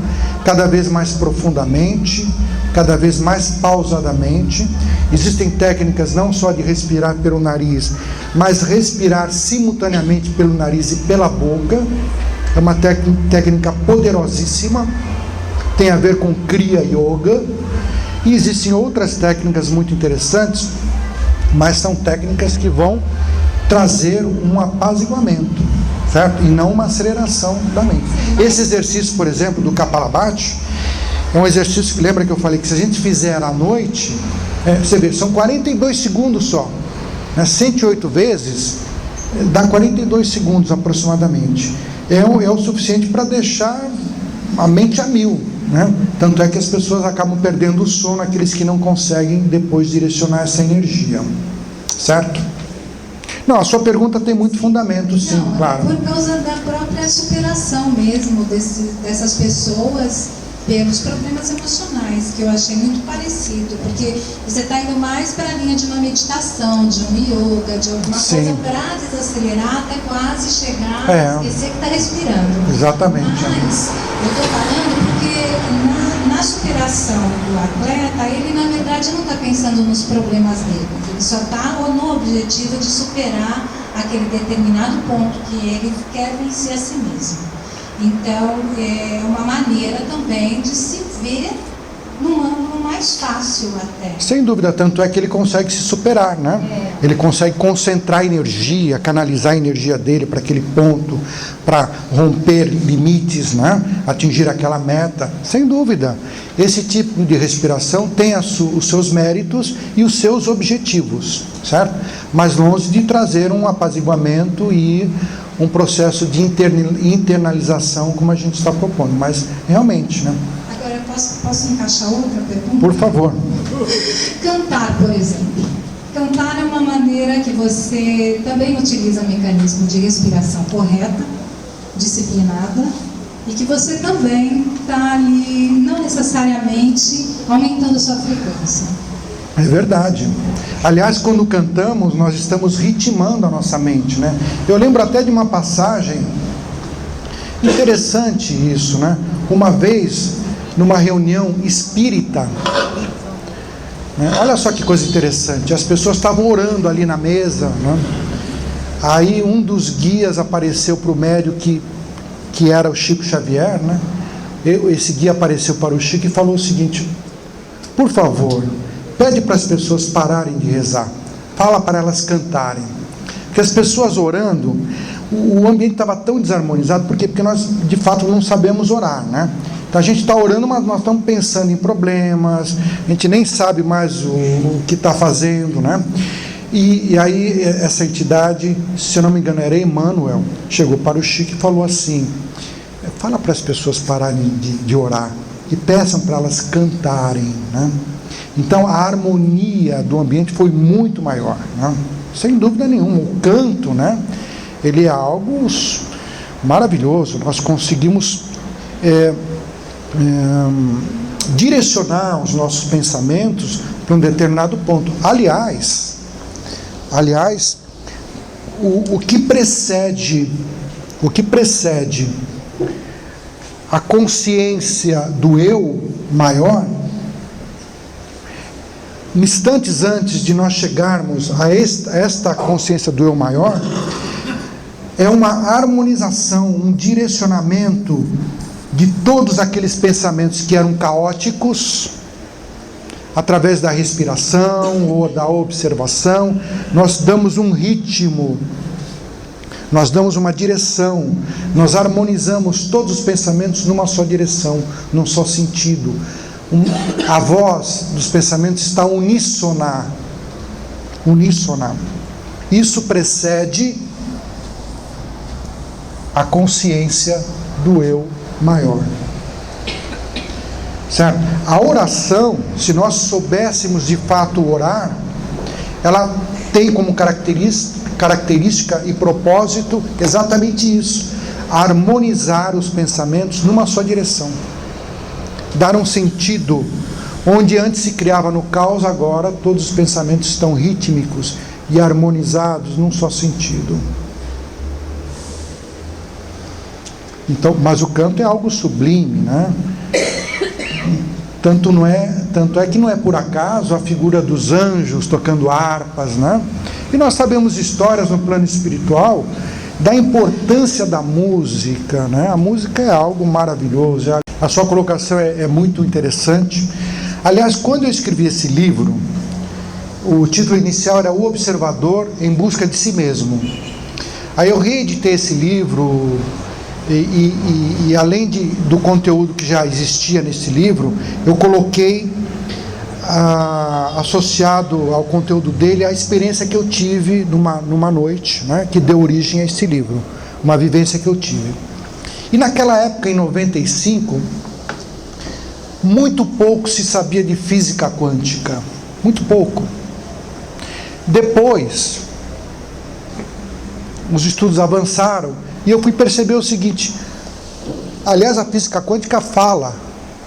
cada vez mais profundamente, cada vez mais pausadamente. Existem técnicas não só de respirar pelo nariz, mas respirar simultaneamente pelo nariz e pela boca. É uma técnica poderosíssima, tem a ver com Kriya Yoga. E existem outras técnicas muito interessantes, mas são técnicas que vão trazer um apaziguamento, certo? E não uma aceleração da mente. Esse exercício, por exemplo, do Kapalabhati, é um exercício que, lembra que eu falei que se a gente fizer à noite, você vê, são 42 segundos só, né? 108 vezes, dá 42 segundos aproximadamente. É o suficiente para deixar a mente a 1000, né? Tanto é que as pessoas acabam perdendo o sono, aqueles que não conseguem depois direcionar essa energia, certo? Não, a sua pergunta tem muito fundamento, sim, não, claro. Por causa da própria superação mesmo dessas pessoas pelos problemas emocionais, que eu achei muito parecido, porque você está indo mais para a linha de uma meditação, de um yoga, de alguma coisa para desacelerar até quase chegar a esquecer que está respirando. Exatamente. Mas eu estou falando porque na superação do atleta, ele na verdade não está pensando nos problemas dele, ele só está no objetivo de superar aquele determinado ponto que ele quer vencer a si mesmo. Então, é uma maneira também de se ver num ângulo mais fácil até. Sem dúvida, tanto é que ele consegue se superar, né? Ele consegue concentrar a energia, canalizar a energia dele para aquele ponto, para romper limites, né? Atingir aquela meta. Sem dúvida, esse tipo de respiração tem os seus méritos e os seus objetivos, certo? Mas longe de trazer um apaziguamento e um processo de internalização como a gente está propondo, mas realmente, né? Agora eu posso encaixar outra pergunta? Por favor. Cantar, por exemplo. Cantar é uma maneira que você também utiliza mecanismo de respiração correta, disciplinada, e que você também está ali, não necessariamente aumentando sua frequência. É verdade. Aliás, quando cantamos, nós estamos ritmando a nossa mente, né? Eu lembro até de uma passagem interessante isso, né? Uma vez, numa reunião espírita, né? Olha só que coisa interessante, as pessoas estavam orando ali na mesa, né? Aí um dos guias apareceu para o médium que era o Chico Xavier, né? Esse guia apareceu para o Chico e falou o seguinte: por favor, pede para as pessoas pararem de rezar, fala para elas cantarem, porque as pessoas orando, o ambiente estava tão desarmonizado, porque nós de fato não sabemos orar, né? Então a gente está orando, mas nós estamos pensando em problemas, a gente nem sabe mais o que está fazendo, né? E aí essa entidade, se eu não me engano era Emmanuel, chegou para o Chico e falou assim: fala para as pessoas pararem de orar e peçam para elas cantarem, né? Então a harmonia do ambiente foi muito maior, né? Sem dúvida nenhuma. O canto, né? Ele é algo maravilhoso. Nós conseguimos direcionar os nossos pensamentos para um determinado ponto. Aliás, o que precede a consciência do eu maior, instantes antes de nós chegarmos a esta consciência do eu maior, é uma harmonização, um direcionamento de todos aqueles pensamentos que eram caóticos, através da respiração ou da observação. Nós damos um ritmo, nós damos uma direção, nós harmonizamos todos os pensamentos numa só direção, num só sentido. A voz dos pensamentos está uníssona. Isso precede a consciência do eu maior. Certo? A oração, se nós soubéssemos de fato orar, ela tem como característica e propósito exatamente isso: harmonizar os pensamentos numa só direção, dar um sentido. Onde antes se criava no caos, agora todos os pensamentos estão rítmicos e harmonizados num só sentido. Então, mas o canto é algo sublime, né? Tanto é que não é por acaso a figura dos anjos tocando harpas, né? E nós sabemos histórias no plano espiritual da importância da música, né? A música é algo maravilhoso. A sua colocação é muito interessante. Aliás, quando eu escrevi esse livro, o título inicial era O Observador em Busca de Si Mesmo. Aí eu reeditei esse livro e além do conteúdo que já existia nesse livro, eu coloquei associado ao conteúdo dele a experiência que eu tive numa noite, né, que deu origem a esse livro, uma vivência que eu tive. E naquela época, em 95, muito pouco se sabia de física quântica, muito pouco. Depois, os estudos avançaram e eu fui perceber o seguinte: aliás, a física quântica fala,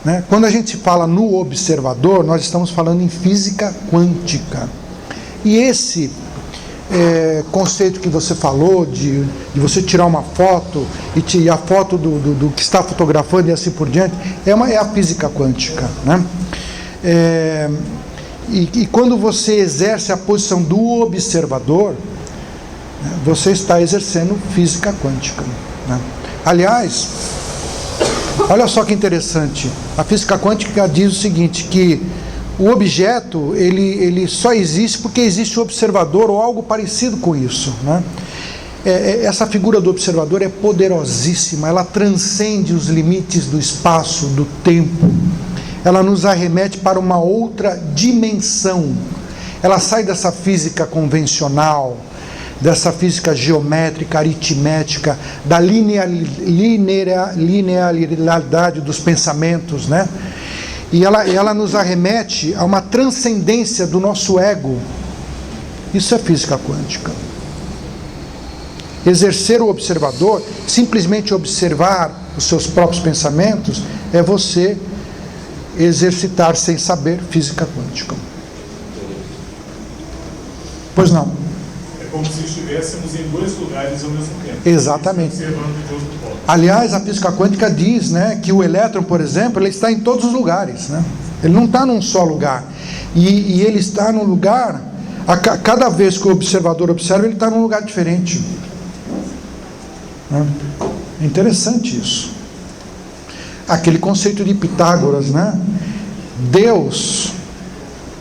né? Quando a gente fala no observador, nós estamos falando em física quântica. E esse conceito que você falou de você tirar uma foto e a foto do que está fotografando e assim por diante, é a física quântica, né? E quando você exerce a posição do observador, você está exercendo física quântica, né? Aliás, olha só que interessante, a física quântica diz o seguinte, que o objeto ele só existe porque existe o observador ou algo parecido com isso, né? Essa figura do observador é poderosíssima, ela transcende os limites do espaço, do tempo, ela nos arremete para uma outra dimensão, ela sai dessa física convencional, dessa física geométrica, aritmética, da linearidade dos pensamentos, né? E ela nos arremete a uma transcendência do nosso ego. Isso é física quântica. Exercer o observador, simplesmente observar os seus próprios pensamentos, é você exercitar sem saber física quântica. Pois não. Como se estivéssemos em dois lugares ao mesmo tempo. Exatamente. Observando de outro ponto. Aliás, a física quântica diz, né, que o elétron, por exemplo, ele está em todos os lugares, né? Ele não está num só lugar. E ele está num lugar, cada vez que o observador observa, ele está num lugar diferente. É interessante isso. Aquele conceito de Pitágoras, né? Deus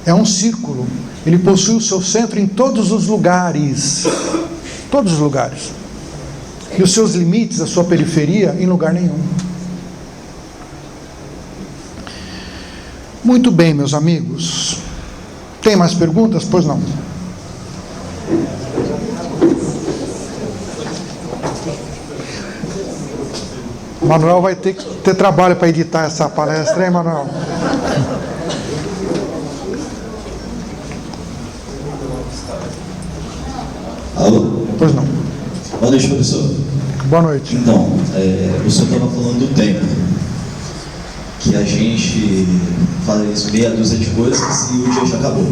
é um círculo. Ele possui o seu centro em todos os lugares. Todos os lugares. E os seus limites, a sua periferia, em lugar nenhum. Muito bem, meus amigos. Tem mais perguntas? Pois não. Manuel vai ter que ter trabalho para editar essa palestra, hein, Manuel? Alô? Pois não. Boa noite, professor. Boa noite. Então, o senhor estava falando do tempo, que a gente faz meia dúzia de coisas e o dia já acabou.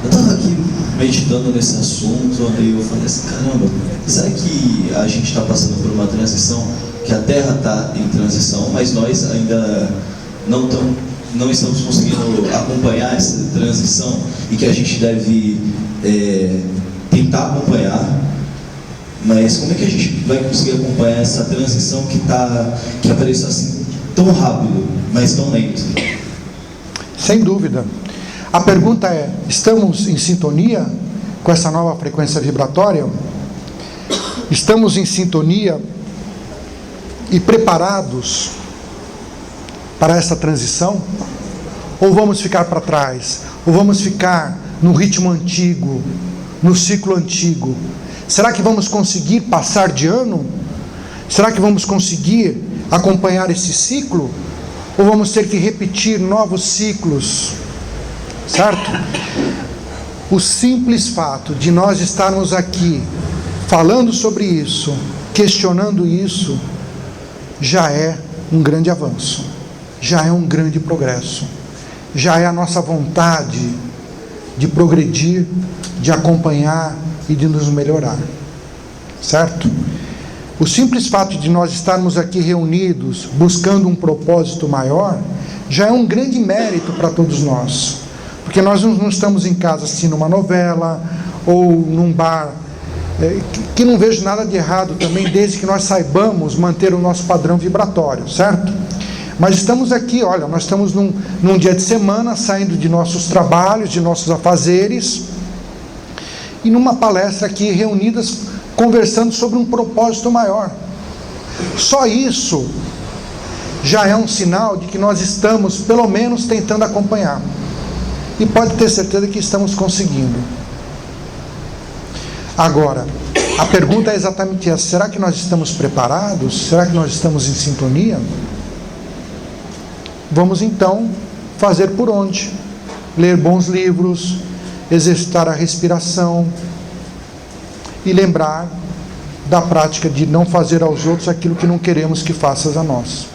Eu estava aqui meditando nesse assunto, aí eu falei assim, caramba, será que a gente está passando por uma transição, que a Terra está em transição, mas nós ainda não estamos conseguindo acompanhar essa transição e que a gente deve tentar acompanhar? Mas como é que a gente vai conseguir acompanhar essa transição que apareceu assim tão rápido, mas tão lento? Sem dúvida. A pergunta é: estamos em sintonia com essa nova frequência vibratória? Estamos em sintonia e preparados para essa transição? Ou vamos ficar para trás? Ou vamos ficar no ritmo antigo, no ciclo antigo? Será que vamos conseguir passar de ano? Será que vamos conseguir acompanhar esse ciclo? Ou vamos ter que repetir novos ciclos? Certo? O simples fato de nós estarmos aqui falando sobre isso, questionando isso, já é um grande avanço, já é um grande progresso, já é a nossa vontade de progredir, de acompanhar e de nos melhorar, certo? O simples fato de nós estarmos aqui reunidos, buscando um propósito maior, já é um grande mérito para todos nós, porque nós não estamos em casa assistindo uma novela, ou num bar, que não vejo nada de errado também, desde que nós saibamos manter o nosso padrão vibratório, certo? Mas estamos aqui, olha, nós estamos num dia de semana, saindo de nossos trabalhos, de nossos afazeres, e numa palestra aqui, reunidas, conversando sobre um propósito maior. Só isso já é um sinal de que nós estamos, pelo menos, tentando acompanhar. E pode ter certeza que estamos conseguindo. Agora, a pergunta é exatamente essa: será que nós estamos preparados? Será que nós estamos em sintonia? Vamos então fazer por onde? Ler bons livros, exercitar a respiração e lembrar da prática de não fazer aos outros aquilo que não queremos que faças a nós.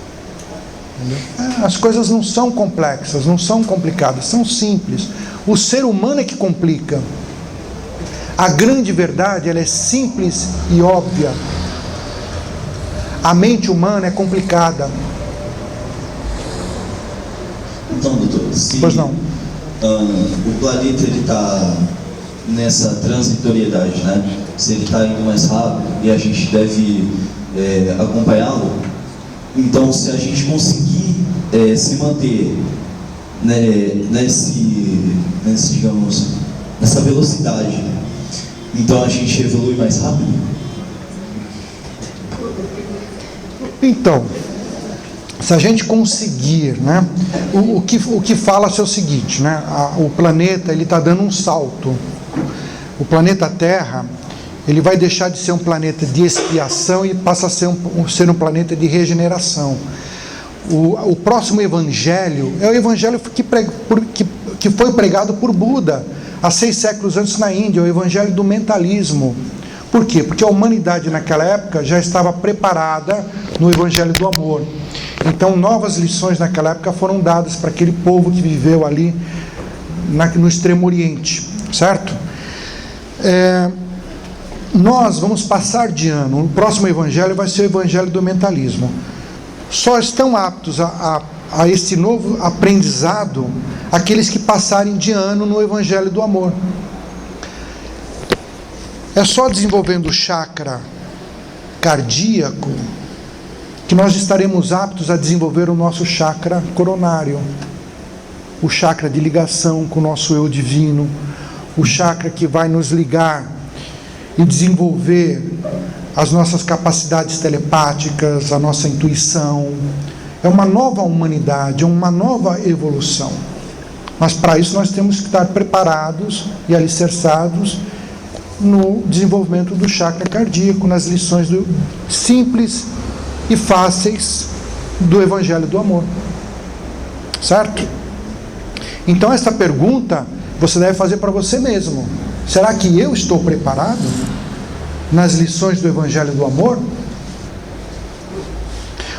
Entendeu? As coisas não são complexas, não são complicadas, são simples. O ser humano é que complica. A grande verdade, ela é simples e óbvia. A mente humana é complicada. Então, doutor, se Pois não. O planeta está nessa transitoriedade, né? Se ele está indo mais rápido e a gente deve acompanhá-lo, então se a gente conseguir se manter, né, digamos, nessa velocidade, então a gente evolui mais rápido? Então, se a gente conseguir, né, o que fala-se é o seguinte, né, o planeta ele está dando um salto. O planeta Terra, ele vai deixar de ser um planeta de expiação e passa a ser um planeta de regeneração. O próximo evangelho é o evangelho que foi pregado por Buda há 6 séculos antes na Índia, o evangelho do mentalismo. Por quê? Porque a humanidade naquela época já estava preparada no evangelho do amor. Então novas lições naquela época foram dadas para aquele povo que viveu ali no Extremo Oriente, certo? Nós vamos passar de ano. O próximo evangelho vai ser o evangelho do mentalismo. Só estão aptos a esse novo aprendizado aqueles que passarem de ano no evangelho do amor. É só desenvolvendo o chakra cardíaco que nós estaremos aptos a desenvolver o nosso chakra coronário, o chakra de ligação com o nosso eu divino, o chakra que vai nos ligar e desenvolver as nossas capacidades telepáticas, a nossa intuição. É uma nova humanidade, é uma nova evolução. Mas para isso nós temos que estar preparados e alicerçados no desenvolvimento do chakra cardíaco, nas lições simples e fáceis do Evangelho do Amor. Certo? Então essa pergunta você deve fazer para você mesmo. Será que eu estou preparado nas lições do Evangelho do Amor?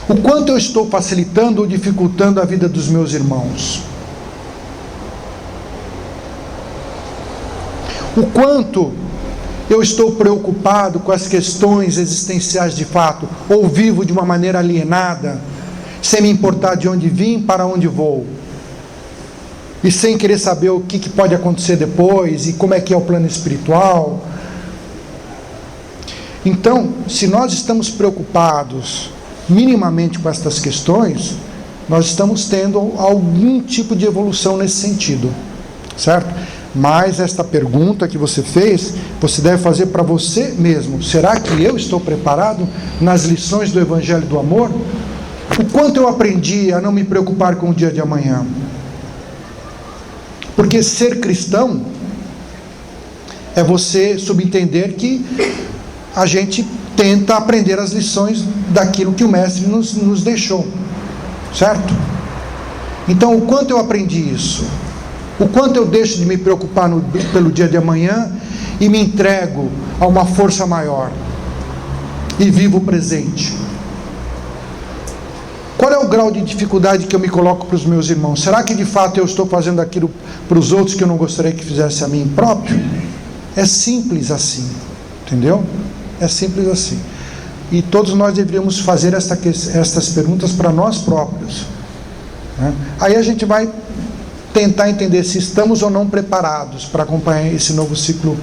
O quanto eu estou facilitando ou dificultando a vida dos meus irmãos? O quanto eu estou preocupado com as questões existenciais de fato, ou vivo de uma maneira alienada, sem me importar de onde vim, para onde vou, e sem querer saber o que pode acontecer depois, e como é que é o plano espiritual. Então, se nós estamos preocupados minimamente com estas questões, nós estamos tendo algum tipo de evolução nesse sentido, certo? Mas esta pergunta que você fez, você deve fazer para você mesmo: será que eu estou preparado nas lições do Evangelho do Amor? O quanto eu aprendi a não me preocupar com o dia de amanhã? Porque ser cristão é você subentender que a gente tenta aprender as lições daquilo que o Mestre nos deixou, certo? Então, o quanto eu aprendi isso? O quanto eu deixo de me preocupar pelo dia de amanhã e me entrego a uma força maior e vivo o presente? Qual é o grau de dificuldade que eu me coloco para os meus irmãos? Será que de fato eu estou fazendo aquilo para os outros que eu não gostaria que fizesse a mim próprio? É simples assim, entendeu? É simples assim. E todos nós deveríamos fazer estas perguntas para nós próprios, né? Aí a gente vai tentar entender se estamos ou não preparados para acompanhar esse novo ciclo,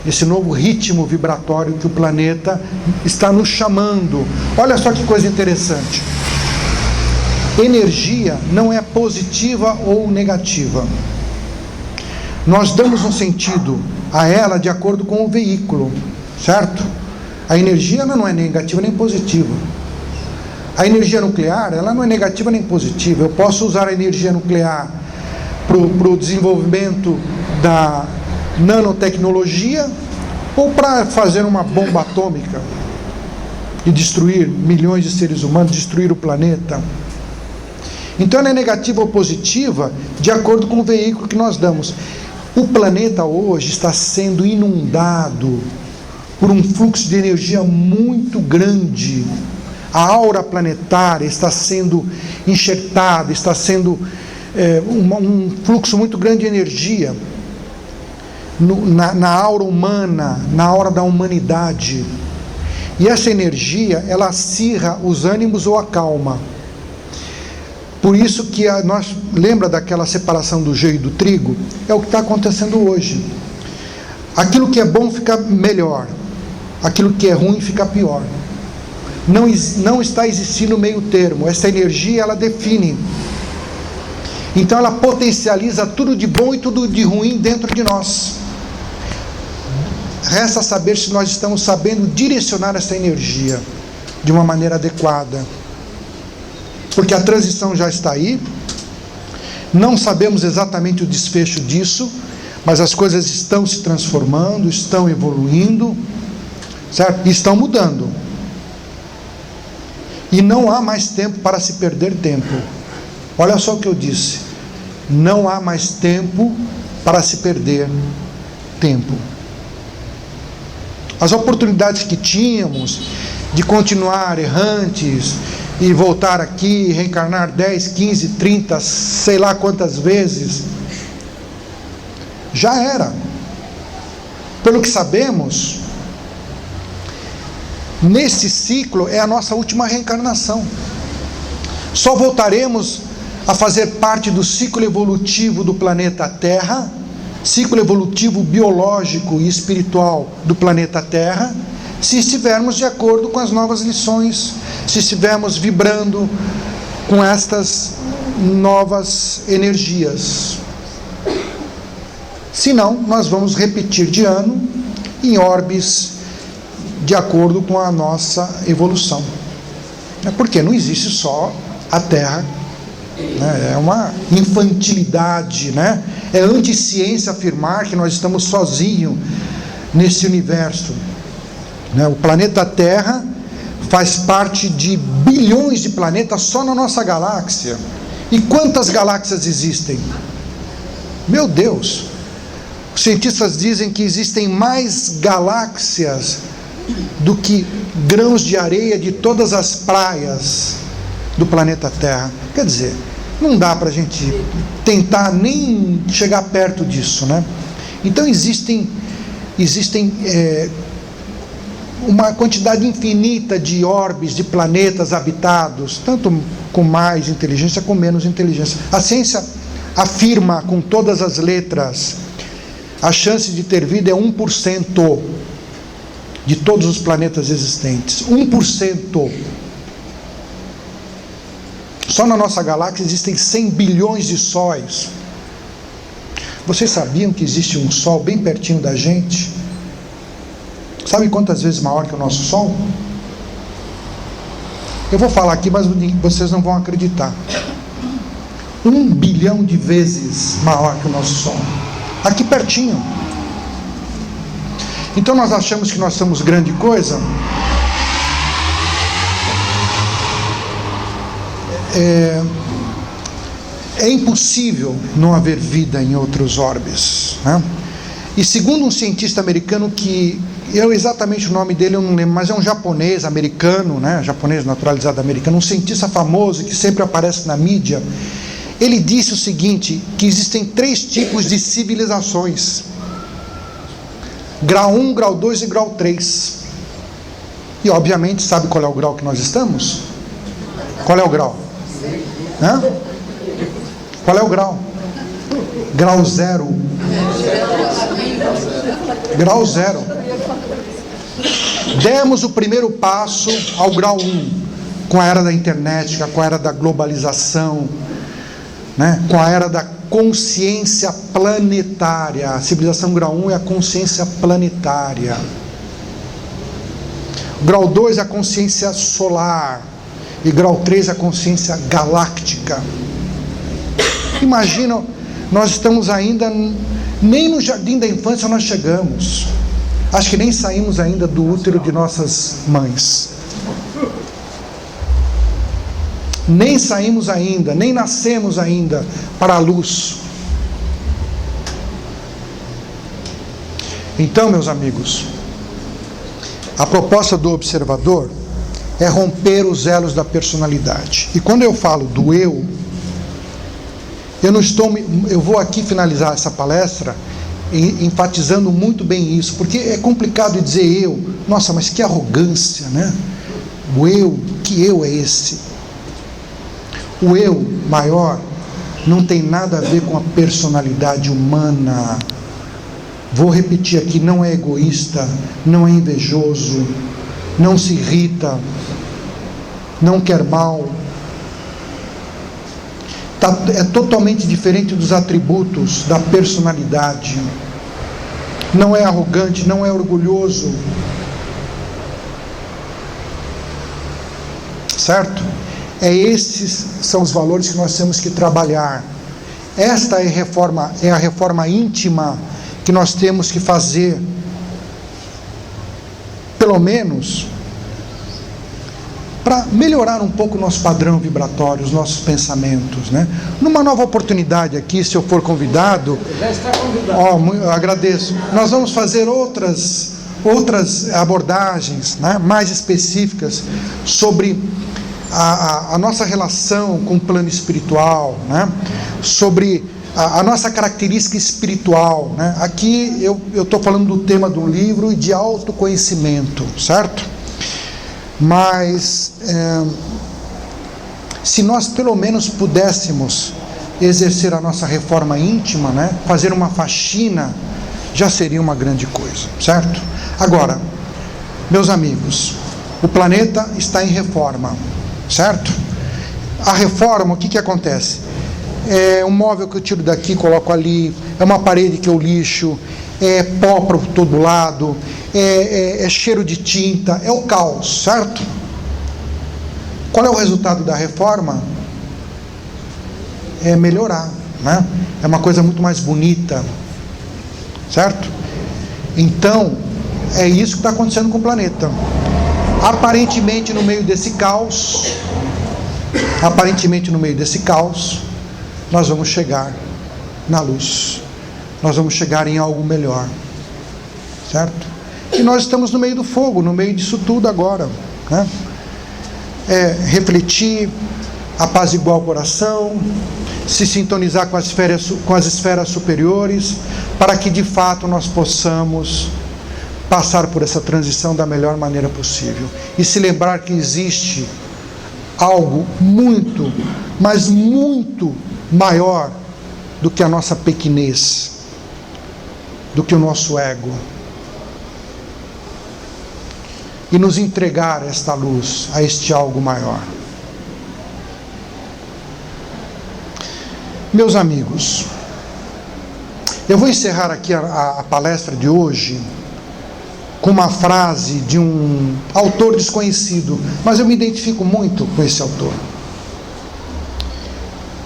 esse novo ritmo vibratório que o planeta está nos chamando. Olha só que coisa interessante. Energia não é positiva ou negativa. Nós damos um sentido a ela de acordo com o veículo, certo? A energia ela não é negativa nem positiva. A energia nuclear ela não é negativa nem positiva. Eu posso usar a energia nuclear para o desenvolvimento da nanotecnologia ou para fazer uma bomba atômica e destruir milhões de seres humanos, destruir o planeta. Então ela é negativa ou positiva de acordo com o veículo que nós damos. O planeta hoje está sendo inundado por um fluxo de energia muito grande. A aura planetária está sendo enxertada, está sendo um fluxo muito grande de energia na aura humana, na aura da humanidade. E essa energia, ela acirra os ânimos ou acalma. Por isso que nós, lembra daquela separação do joio e do trigo? É o que está acontecendo hoje. Aquilo que é bom fica melhor, aquilo que é ruim fica pior. Não está existindo meio termo. Essa energia, ela define. Então ela potencializa tudo de bom e tudo de ruim dentro de nós. Resta saber se nós estamos sabendo direcionar essa energia de uma maneira adequada. Porque a transição já está aí. Não sabemos exatamente o desfecho disso, mas as coisas estão se transformando, estão evoluindo, certo? E estão mudando. E não há mais tempo para se perder tempo. Olha só o que eu disse. Não há mais tempo para se perder tempo. As oportunidades que tínhamos de continuar errantes e voltar aqui, reencarnar 10, 15, 30, sei lá quantas vezes, já era. Pelo que sabemos, nesse ciclo é a nossa última reencarnação. Só voltaremos a fazer parte do ciclo evolutivo do planeta Terra, ciclo evolutivo biológico e espiritual do planeta Terra, se estivermos de acordo com as novas lições, se estivermos vibrando com estas novas energias. Senão, nós vamos repetir de ano em orbes de acordo com a nossa evolução. Porque não existe só a Terra, né? É uma infantilidade, né? É anticiência afirmar que nós estamos sozinhos nesse universo, né? O planeta Terra faz parte de bilhões de planetas só na nossa galáxia. E quantas galáxias existem? Meu Deus! Os cientistas dizem que existem mais galáxias do que grãos de areia de todas as praias do planeta Terra. Quer dizer, não dá para a gente tentar nem chegar perto disso, né? Então existem existem uma quantidade infinita de orbes, de planetas habitados, tanto com mais inteligência como menos inteligência. A ciência afirma com todas as letras: a chance de ter vida é 1% de todos os planetas existentes. 1%. Só na nossa galáxia existem 100 bilhões de sóis. Vocês sabiam que existe um Sol bem pertinho da gente? Sabe quantas vezes maior que o nosso Sol? Eu vou falar aqui, mas vocês não vão acreditar. 1 bilhão de vezes maior que o nosso Sol. Aqui pertinho. Então nós achamos que nós somos grande coisa? É impossível não haver vida em outros orbes, né? E segundo um cientista americano, que exatamente o nome dele eu não lembro, mas é um japonês americano, né? Japonês naturalizado americano, um cientista famoso que sempre aparece na mídia. Ele disse o seguinte, que existem 3 tipos de civilizações: grau 1, grau 2 e grau 3. E obviamente, sabe qual é o grau que nós estamos? Qual é o grau? Hã? Qual é o grau? Grau 0. Grau 0. Demos o primeiro passo ao grau 1, com a era da internet, com a era da globalização, né? Com a era da consciência planetária. A civilização grau 1 é a consciência planetária. O grau 2 é a consciência solar. E grau 3 é a consciência galáctica. Imagina, nós estamos ainda, nem no jardim da infância nós chegamos. Acho que nem saímos ainda do útero de nossas mães. Nem saímos ainda, nem nascemos ainda para a luz. Então, meus amigos, a proposta do observador é romper os elos da personalidade. E quando eu falo do eu vou aqui finalizar essa palestra enfatizando muito bem isso, porque é complicado dizer eu. Nossa, mas que arrogância, né? O eu, que eu é esse? O eu maior não tem nada a ver com a personalidade humana. Vou repetir aqui: não é egoísta, não é invejoso, não se irrita, não quer mal. É totalmente diferente dos atributos da personalidade. Não é arrogante, não é orgulhoso. Certo? Esses são os valores que nós temos que trabalhar. Esta é a reforma íntima que nós temos que fazer, pelo menos para melhorar um pouco o nosso padrão vibratório, os nossos pensamentos, né? Numa nova oportunidade aqui, se eu for convidado, eu agradeço. Nós vamos fazer outras abordagens, né, mais específicas sobre a nossa relação com o plano espiritual, né? Sobre a nossa característica espiritual, né? Aqui eu estou falando do tema do livro e de autoconhecimento, certo? Mas se nós pelo menos pudéssemos exercer a nossa reforma íntima, né? Fazer uma faxina, já seria uma grande coisa, certo? Agora, meus amigos, o planeta está em reforma, certo? A reforma, o que acontece? É um móvel que eu tiro daqui, coloco ali, é uma parede que eu lixo, é pó para todo lado, é cheiro de tinta, é o caos, certo? Qual é o resultado da reforma? É melhorar, né? É uma coisa muito mais bonita, certo? Então, é isso que está acontecendo com o planeta. Aparentemente no meio desse caos, nós vamos chegar na luz, nós vamos chegar em algo melhor, certo? E nós estamos no meio do fogo, no meio disso tudo agora, né? Refletir, apaziguar o coração, se sintonizar com as esferas superiores, para que de fato nós possamos passar por essa transição da melhor maneira possível. E se lembrar que existe algo muito, mas muito maior do que a nossa pequenez, do que o nosso ego. E nos entregar esta luz, a este algo maior. Meus amigos, eu vou encerrar aqui a palestra de hoje com uma frase de um autor desconhecido, mas eu me identifico muito com esse autor.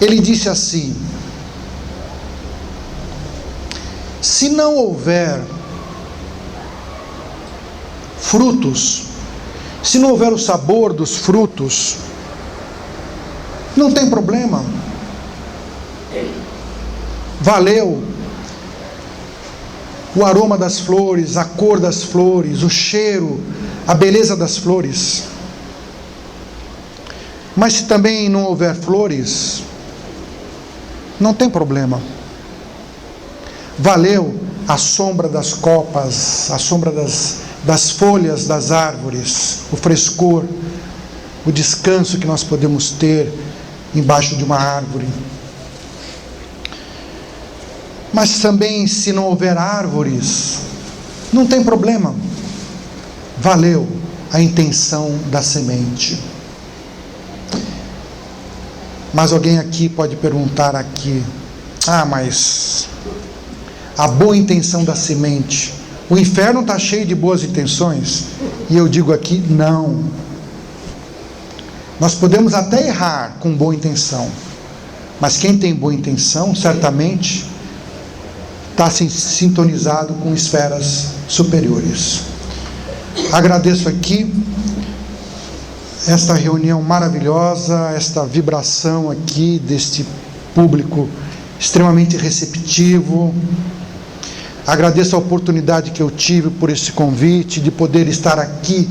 Ele disse assim: se não houver frutos, se não houver o sabor dos frutos, não tem problema. Valeu o aroma das flores, a cor das flores, o cheiro, a beleza das flores. Mas se também não houver flores, não tem problema. Valeu a sombra das copas, a sombra das folhas das árvores, o frescor, o descanso que nós podemos ter embaixo de uma árvore. Mas também, se não houver árvores, não tem problema. Valeu a intenção da semente. Mas alguém aqui pode perguntar aqui: mas a boa intenção da semente, o inferno está cheio de boas intenções? E eu digo aqui: não. Nós podemos até errar com boa intenção, mas quem tem boa intenção, certamente está sintonizado com esferas superiores. Agradeço aqui esta reunião maravilhosa, esta vibração aqui deste público extremamente receptivo. Agradeço a oportunidade que eu tive por esse convite, de poder estar aqui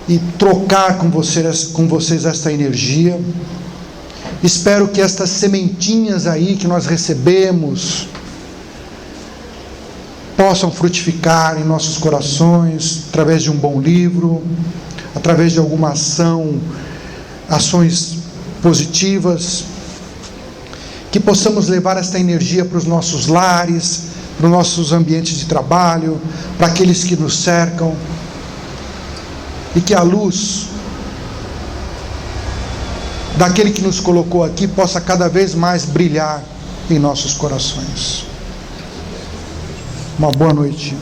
e trocar com vocês esta energia. Espero que estas sementinhas aí que nós recebemos possam frutificar em nossos corações, através de um bom livro, através de alguma ações positivas, que possamos levar esta energia para os nossos lares, para os nossos ambientes de trabalho, para aqueles que nos cercam, e que a luz daquele que nos colocou aqui possa cada vez mais brilhar em nossos corações. Uma boa noite.